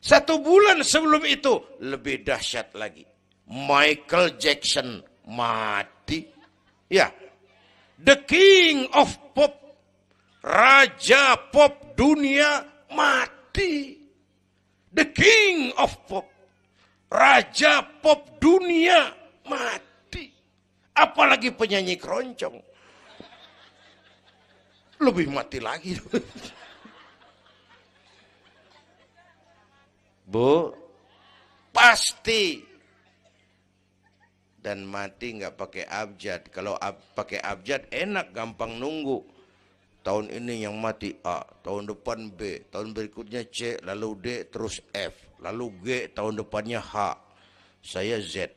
1 bulan sebelum itu lebih dahsyat lagi. Michael Jackson mati. Ya, the king of pop, raja pop dunia mati. The king of pop, raja pop dunia mati. Apalagi penyanyi keroncong. Lebih mati lagi. Bu, pasti. Dan mati nggak pakai abjad. Kalau pakai abjad enak, gampang nunggu. Tahun ini yang mati A, tahun depan B, tahun berikutnya C, lalu D, terus F, lalu G, tahun depannya H. Saya Z.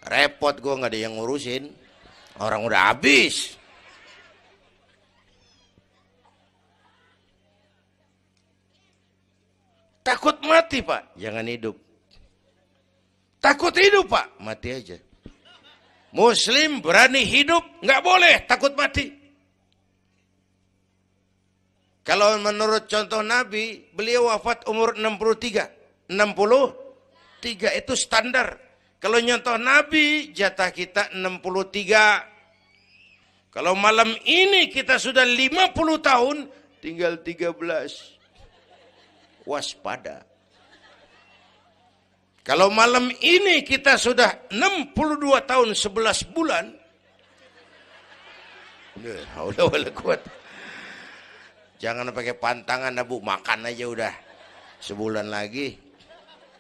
Repot gue, nggak ada yang ngurusin. Orang udah habis. Takut mati Pak, jangan hidup. Takut hidup Pak, mati aja. Muslim berani hidup, nggak boleh takut mati. Kalau menurut contoh Nabi, beliau wafat umur 63. 63 itu standar. Kalau nyontoh Nabi, jatah kita 63. Kalau malam ini kita sudah 50 tahun, tinggal 13. Waspada. Kalau malam ini kita sudah 62 tahun 11 bulan, jangan pakai pantangan, Bu, makan aja udah. Sebulan lagi.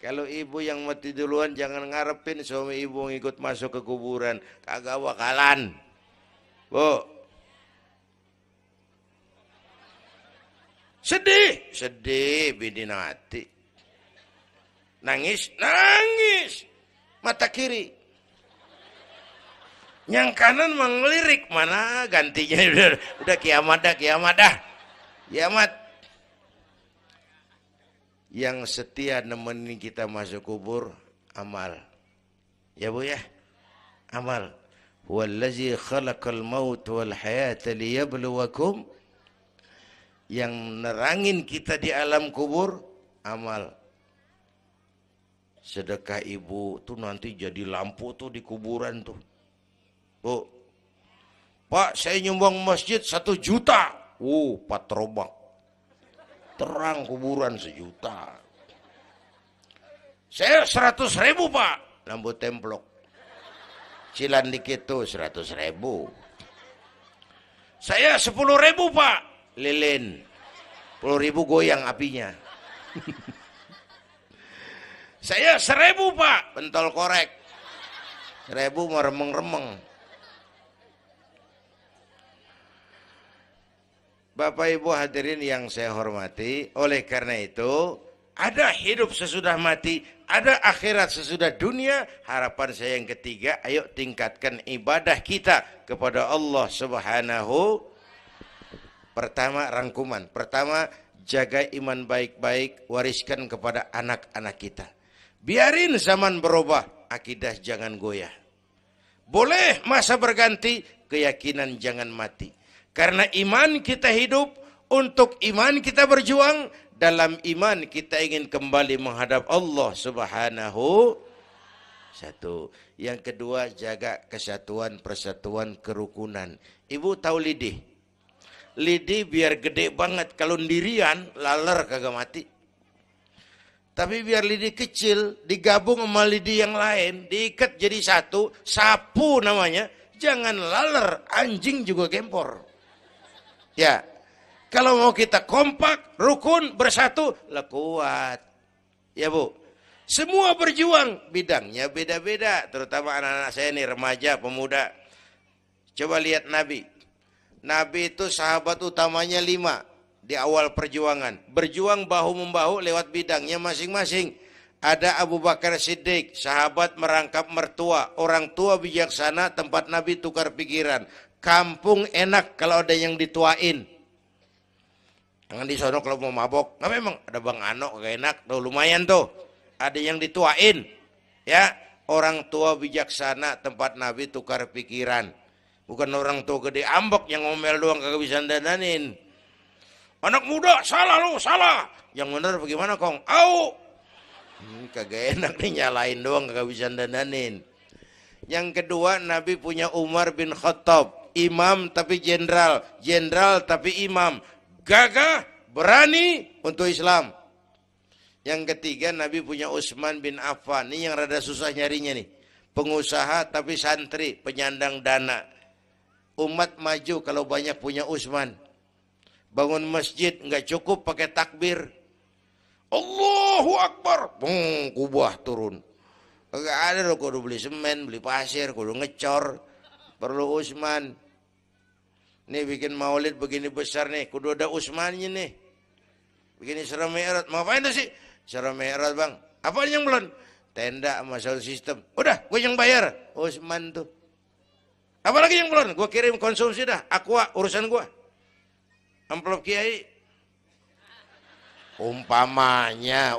Kalau ibu yang mati duluan jangan ngarepin suami ibu ngikut masuk ke kuburan. Kagak bakalan. Bu. Sedih, sedih bini mati. Nangis, nangis. Mata kiri. Yang kanan mengelirik, mana gantinya udah kiamat dah, kiamat dah. Kiamat. Yang setia nemenin kita masuk kubur, amal. Ya Bu ya? Amal. Wallazi khalaqal maut wal hayata liyabluwakum. Yang nerangin kita di alam kubur, amal. Sedekah ibu tuh nanti jadi lampu tuh di kuburan tuh. Bu, Pak saya nyumbang masjid 1 juta. Patrobak. Terang kuburan 1 juta. Saya 100.000 Pak. Lampu templok. Cilan dikit tuh 100.000. Saya 10.000 Pak. Lilin. 10.000 goyang apinya. Saya 1.000 Pak. Pentol korek. 1.000 mau remeng-remeng. Bapak Ibu hadirin yang saya hormati, oleh karena itu ada hidup sesudah mati, ada akhirat sesudah dunia. Harapan saya yang ketiga, ayo tingkatkan ibadah kita kepada Allah Subhanahu. Pertama rangkuman, pertama jaga iman baik-baik, wariskan kepada anak-anak kita. Biarin zaman berubah, akidah jangan goyah. Boleh masa berganti, keyakinan jangan mati. Karena iman kita hidup, untuk iman kita berjuang, dalam iman kita ingin kembali menghadap Allah Subhanahu. Satu. Yang kedua, jaga kesatuan, persatuan, kerukunan. Ibu tahu lidi? Lidi biar gede banget, kalau ndirian, laler kagak mati. Tapi biar lidi kecil, digabung sama lidi yang lain, diikat jadi satu, sapu namanya, jangan laler, anjing juga gempor. Ya, kalau mau kita kompak, rukun, bersatu, lah kuat. Ya Bu, semua berjuang, bidangnya beda-beda. Terutama anak-anak saya nih, remaja, pemuda. Coba lihat Nabi. Nabi itu sahabat utamanya 5 di awal perjuangan. Berjuang bahu-membahu lewat bidangnya masing-masing. Ada Abu Bakar Siddiq, sahabat merangkap mertua. Orang tua bijaksana, tempat Nabi tukar pikiran. Kampung enak kalau ada yang dituain. Jangan di sono kalau mau mabok. Nah memang ada Bang Ano gak enak tuh, lumayan tuh. Ada yang dituain. Ya, orang tua bijaksana, tempat Nabi tukar pikiran. Bukan orang tua gede ambek yang ngomel doang kagak bisa dandanin. Anak muda salah lu, salah. Yang bener bagaimana Kong? Au. Kagak enak nih, nyalain doang kagak bisa dandanin. Yang kedua, Nabi punya Umar bin Khattab. Imam tapi jenderal, jenderal tapi imam, gagah, berani untuk Islam. Yang ketiga, Nabi punya Utsman bin Affan. Ini yang rada susah nyarinya nih. Pengusaha tapi santri, penyandang dana. Umat maju kalau banyak punya Utsman. Bangun masjid nggak cukup pakai takbir. Allahu Akbar, kubah turun. Kagak ada loh, kudu beli semen, beli pasir, kudu ngecor. Perlu Utsman. Nih bikin maulid begini besar nih, kudu ada Utsmannya nih. Begini Isra Mi'raj, mau ngapain tuh sih? Isra Mi'raj Bang, apa yang belum? Tenda sama sound system. Udah, gue yang bayar. Utsman tuh. Apalagi yang belum? Gue kirim konsumsi dah. Aqua, urusan gue. Amplop kiai. Umpamanya.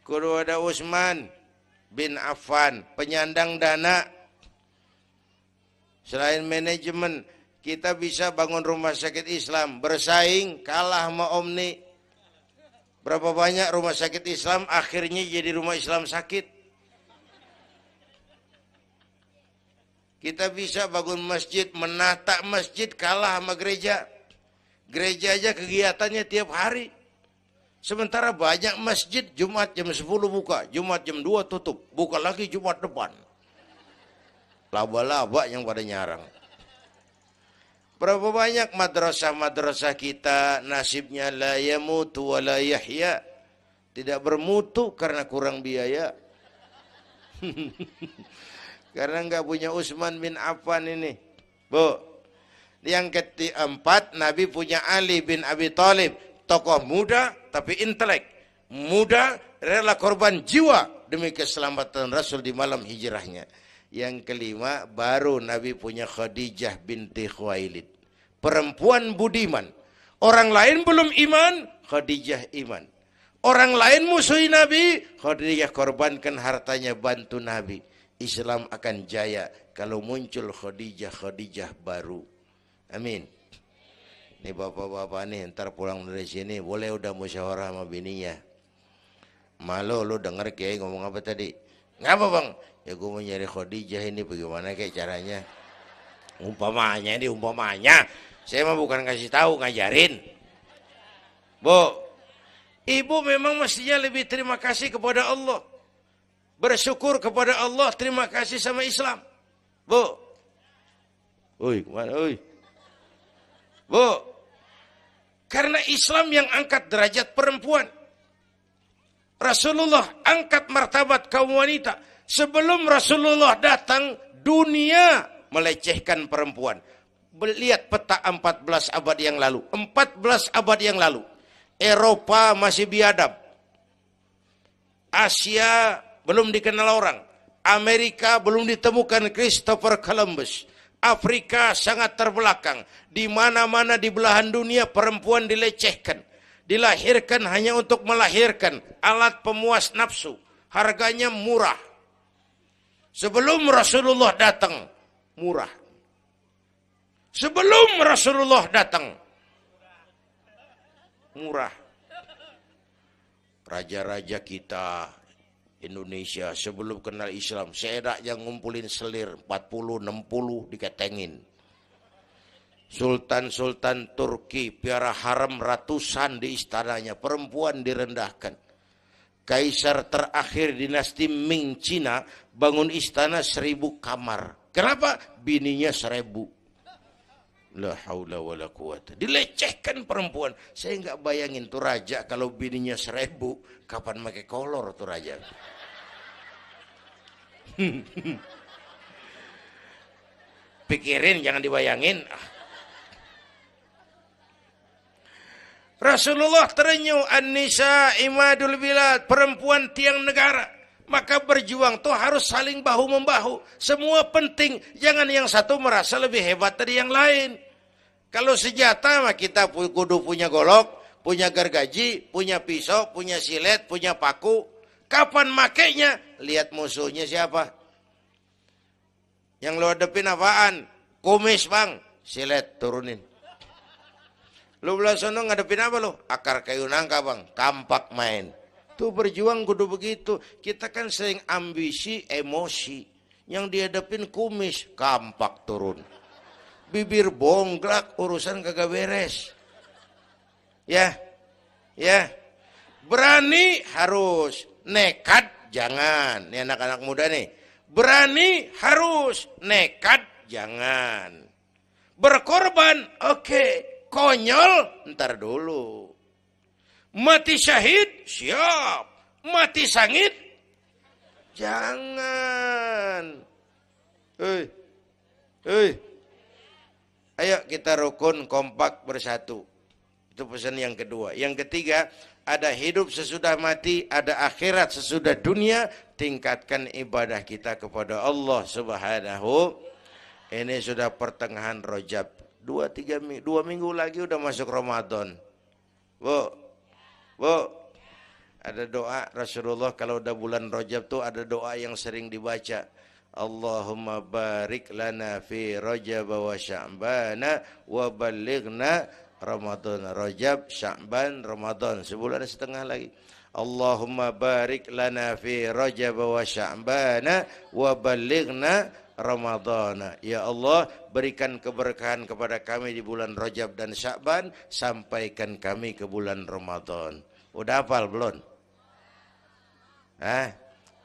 Kudu ada Utsman bin Affan, penyandang dana. Selain manajemen, kita bisa bangun rumah sakit Islam, bersaing, kalah sama Omni. Berapa banyak rumah sakit Islam akhirnya jadi rumah Islam sakit. Kita bisa bangun masjid, menata masjid, kalah sama gereja. Gereja aja kegiatannya tiap hari. Sementara banyak masjid Jumat jam 10 buka, Jumat jam 2 tutup, buka lagi Jumat depan. Laba-laba yang pada nyarang. Berapa banyak madrasah-madrasah kita nasibnya la yamutu wa la yahya. Tidak bermutu karena kurang biaya. Karena nggak punya Utsman bin Affan ini. Bu. Yang keempat, Nabi punya Ali bin Abi Thalib, tokoh muda tapi intelek, muda rela korban jiwa demi keselamatan Rasul di malam hijrahnya. Yang kelima, baru Nabi punya Khadijah binti Khuwailid, perempuan budiman. Orang lain belum iman, Khadijah iman. Orang lain musuhi Nabi, Khadijah korbankan hartanya bantu Nabi. Islam akan jaya kalau muncul Khadijah baru. Amin. Nih bapak-bapak nih, ntar pulang dari sini boleh udah musyawarah sama bininya. Malu lu denger kayak ngomong apa tadi? Ngapa bang? Ya gue mau nyari Khadijah ini, bagaimana kayak caranya? Umpamanya. Saya mah bukan kasih tahu, ngajarin. Bu, ibu memang mestinya lebih terima kasih kepada Allah. Bersyukur kepada Allah, terima kasih sama Islam. Bu. Oi, kemana oi? Bu, karena Islam yang angkat derajat perempuan. Rasulullah angkat martabat kaum wanita. Sebelum Rasulullah datang, dunia melecehkan perempuan. Lihat peta 14 abad yang lalu. 14 abad yang lalu. Eropa masih biadab. Asia belum dikenal orang. Amerika belum ditemukan Christopher Columbus. Afrika sangat terbelakang. Di mana-mana di belahan dunia perempuan dilecehkan. Dilahirkan hanya untuk melahirkan, alat pemuas nafsu. Harganya murah. Sebelum Rasulullah datang, murah. Sebelum Rasulullah datang, murah. Raja-raja kita Indonesia sebelum kenal Islam, seedak yang ngumpulin selir 40-60 diketengin. Sultan-sultan Turki piara haram ratusan di istananya, perempuan direndahkan. Kaisar terakhir dinasti Ming Cina bangun istana 1000 kamar. Kenapa? Bininya 1000. La haula wala quwata. Dilecehkan perempuan. Saya nggak bayangin tuh raja kalau bininya 1000, kapan pakai kolor tuh raja. Pikirin, jangan dibayangin. Rasulullah terenyuh, an-nisa imadul bilad, perempuan tiang negara. Maka berjuang tuh harus saling bahu-membahu. Semua penting, jangan yang satu merasa lebih hebat dari yang lain. Kalau senjata mah kita kudu punya golok, punya gergaji, punya pisau, punya silet, punya paku. Kapan makainya? Lihat musuhnya siapa. Yang lo hadepin apaan? Kumis bang, silet turunin. Lu belah sono ngadepin apa lo? Akar kayu nangka bang, kampak main. Tuh berjuang kudu begitu. Kita kan sering ambisi, emosi. Yang dihadapin kumis, kampak turun. Bibir bonglak, urusan kagak beres. Ya. Berani harus, nekat jangan. Ini anak-anak muda nih. Berani harus, nekat jangan. Berkorban, oke. Konyol, ntar dulu. Mati syahid, siap. Mati sangit, jangan. Ayo kita rukun, kompak, bersatu. Itu pesan yang kedua. Yang ketiga, ada hidup sesudah mati, ada akhirat sesudah dunia. Tingkatkan ibadah kita kepada Allah Subhanahu. Ini sudah pertengahan Rajab. 2 minggu lagi udah masuk Ramadan. Bu, ada doa Rasulullah kalau udah bulan Rajab tuh ada doa yang sering dibaca. Allahumma barik lana fi Rajab wa Sya'bana wa ballighna Ramadan. Rajab, Sya'ban, Ramadan, sebulan setengah lagi. Allahumma barik lana fi Rajab wa Sya'bana wa ballighna Ramadhan. Ya Allah, berikan keberkahan kepada kami di bulan Rajab dan Sya'ban, sampaikan kami ke bulan Ramadan. Udah hafal belum?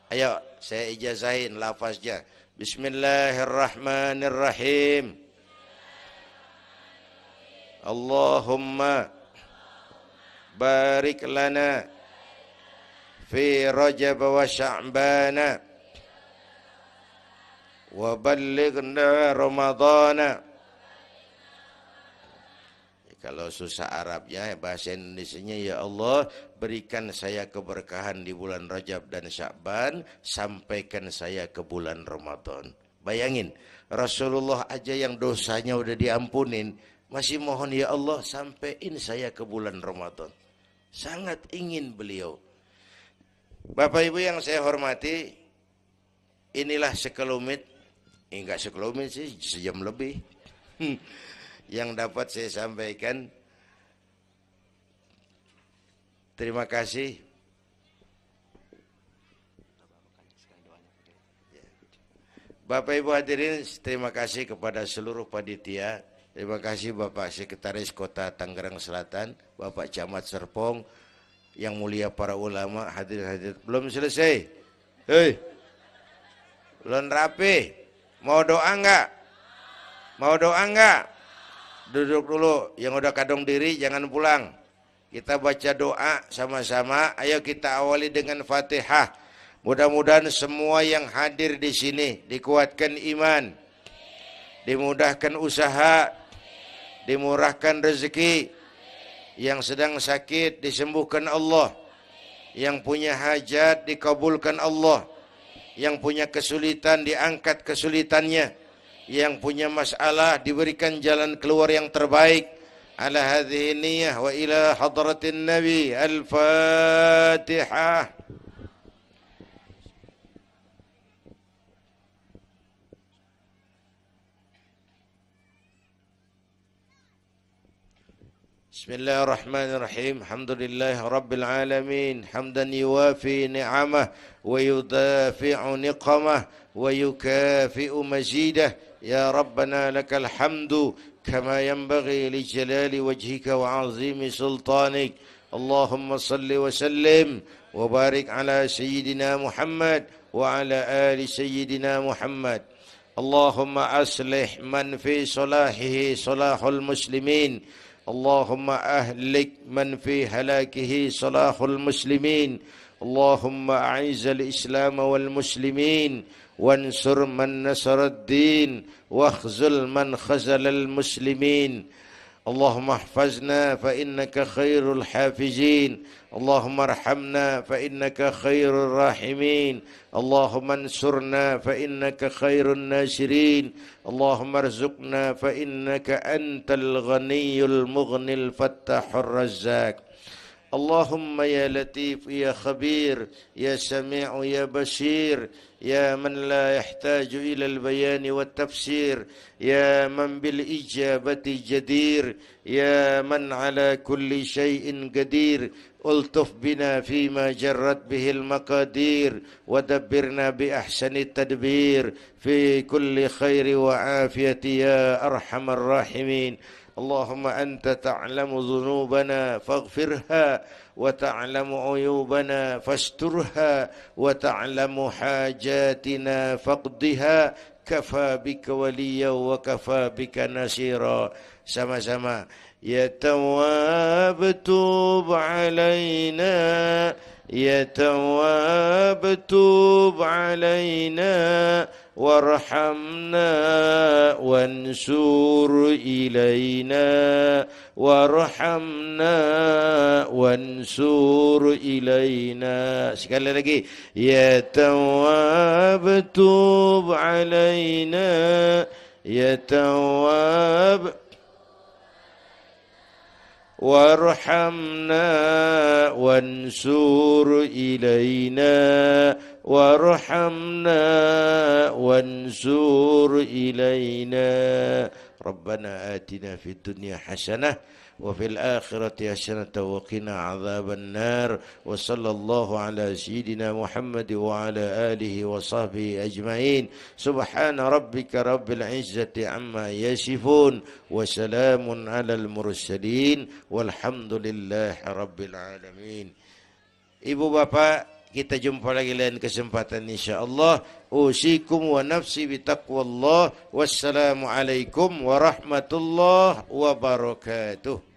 Ayo saya ijazahin lafaznya. Bismillahirrahmanirrahim. Allahumma barik lana fi Rajab wa Sya'bana wa ballighna Ramadhana Kalau susah Arabnya, bahasa Indonesianya, ya Allah berikan saya keberkahan di bulan Rajab dan Sya'ban, sampaikan saya ke bulan Ramadan. Bayangin, Rasulullah aja yang dosanya udah diampunin, masih mohon ya Allah sampaiin saya ke bulan Ramadan. Sangat ingin beliau. Bapak Ibu yang saya hormati, inilah sekelumit, enggak sekelumit sih, sejam lebih. Yang dapat saya sampaikan. Terima kasih. Bapak Ibu hadirin, terima kasih kepada seluruh panitia. Terima kasih Bapak Sekretaris Kota Tangerang Selatan, Bapak Camat Serpong, yang mulia para ulama, hadir-hadir. Belum selesai. Hei, belum rapi. Mau doa enggak? Mau doa enggak? Duduk dulu, yang udah kadung diri jangan pulang. Kita baca doa sama-sama. Ayo kita awali dengan Fatihah. Mudah-mudahan semua yang hadir di sini dikuatkan iman, dimudahkan usaha, dimurahkan rezeki, yang sedang sakit disembuhkan Allah, yang punya hajat dikabulkan Allah, yang punya kesulitan diangkat kesulitannya, yang punya masalah diberikan jalan keluar yang terbaik. Ala hadhihi niyyah wa ila hadratin Nabi. Al-Fatihah. Bismillahirrahmanirrahim. Alhamdulillah rabbil alamin. Hamdan yuwafi ni'amah wa yudafi'u niqamah wa yukafi'u mazidah. Ya Rabbana lakal hamdu kama yanbaghi li jalali wajhika wa azimi sultanik. Allahumma salli wa sallim wa barik ala sayyidina Muhammad wa ala ali sayyidina Muhammad. Allahumma aslih man fi salahihi salahul muslimin. Allahumma ahlik man fi halakihi salahul muslimin. Allahumma a'izzal islam wal muslimin wansur man nasarad din wakhzul man khazalal muslimin. Allahumma ihfazna fa innaka khairul hafizin. Allahumma arhamna fa innaka khairur rahimin. Allahumma ansurna fa innaka khairun nasirin. Allahumma arzuqna fa innaka antal ghaniyul mughnil fattahur razzaq. Allahumma ya latif ya khabir ya sami'u ya basir ya man la yahtaju ila al-bayan wa tafsir ya man bil ijabati jadir ya man ala kulli shay'in qadir ultuf bina fima jarrat bihi al-maqadir wa dabbirna bi ahsani tadbir fi kulli khairi wa afiyati ya arhamar rahimin. اللهم أنت تعلم ذنوبنا فاغفرها وتعلم عيوبنا فاسترها وتعلم حاجاتنا فاقضها كفى بك وليا وكفى بك نصيرا. Sama-sama. Ya Tawwab tub alaina, Ya Tawwab tub alaina وارحمنا وانصر إلينا وارحمنا وانصر إلينا. Sekali lagi. Ya Tawwab tub alaina, Ya Tawwab وارحمنا وانصر إلينا وارحمنا وانصر إلينا. ربنا آتنا في الدنيا حسنة وفي الآخرة حسنة وقنا عذاب النار. وصلى الله على سيدنا محمد وعلى آله وصحبه أجمعين. سبحان ربك رب العزة عما يصفون وسلام على المرسلين والحمد لله رب العالمين. Ibu bapak, kita jumpa lagi lain kesempatan insyaallah. Usikum wa nafsi bitaqwallah. Wassalamualaikum warahmatullahi wabarakatuh.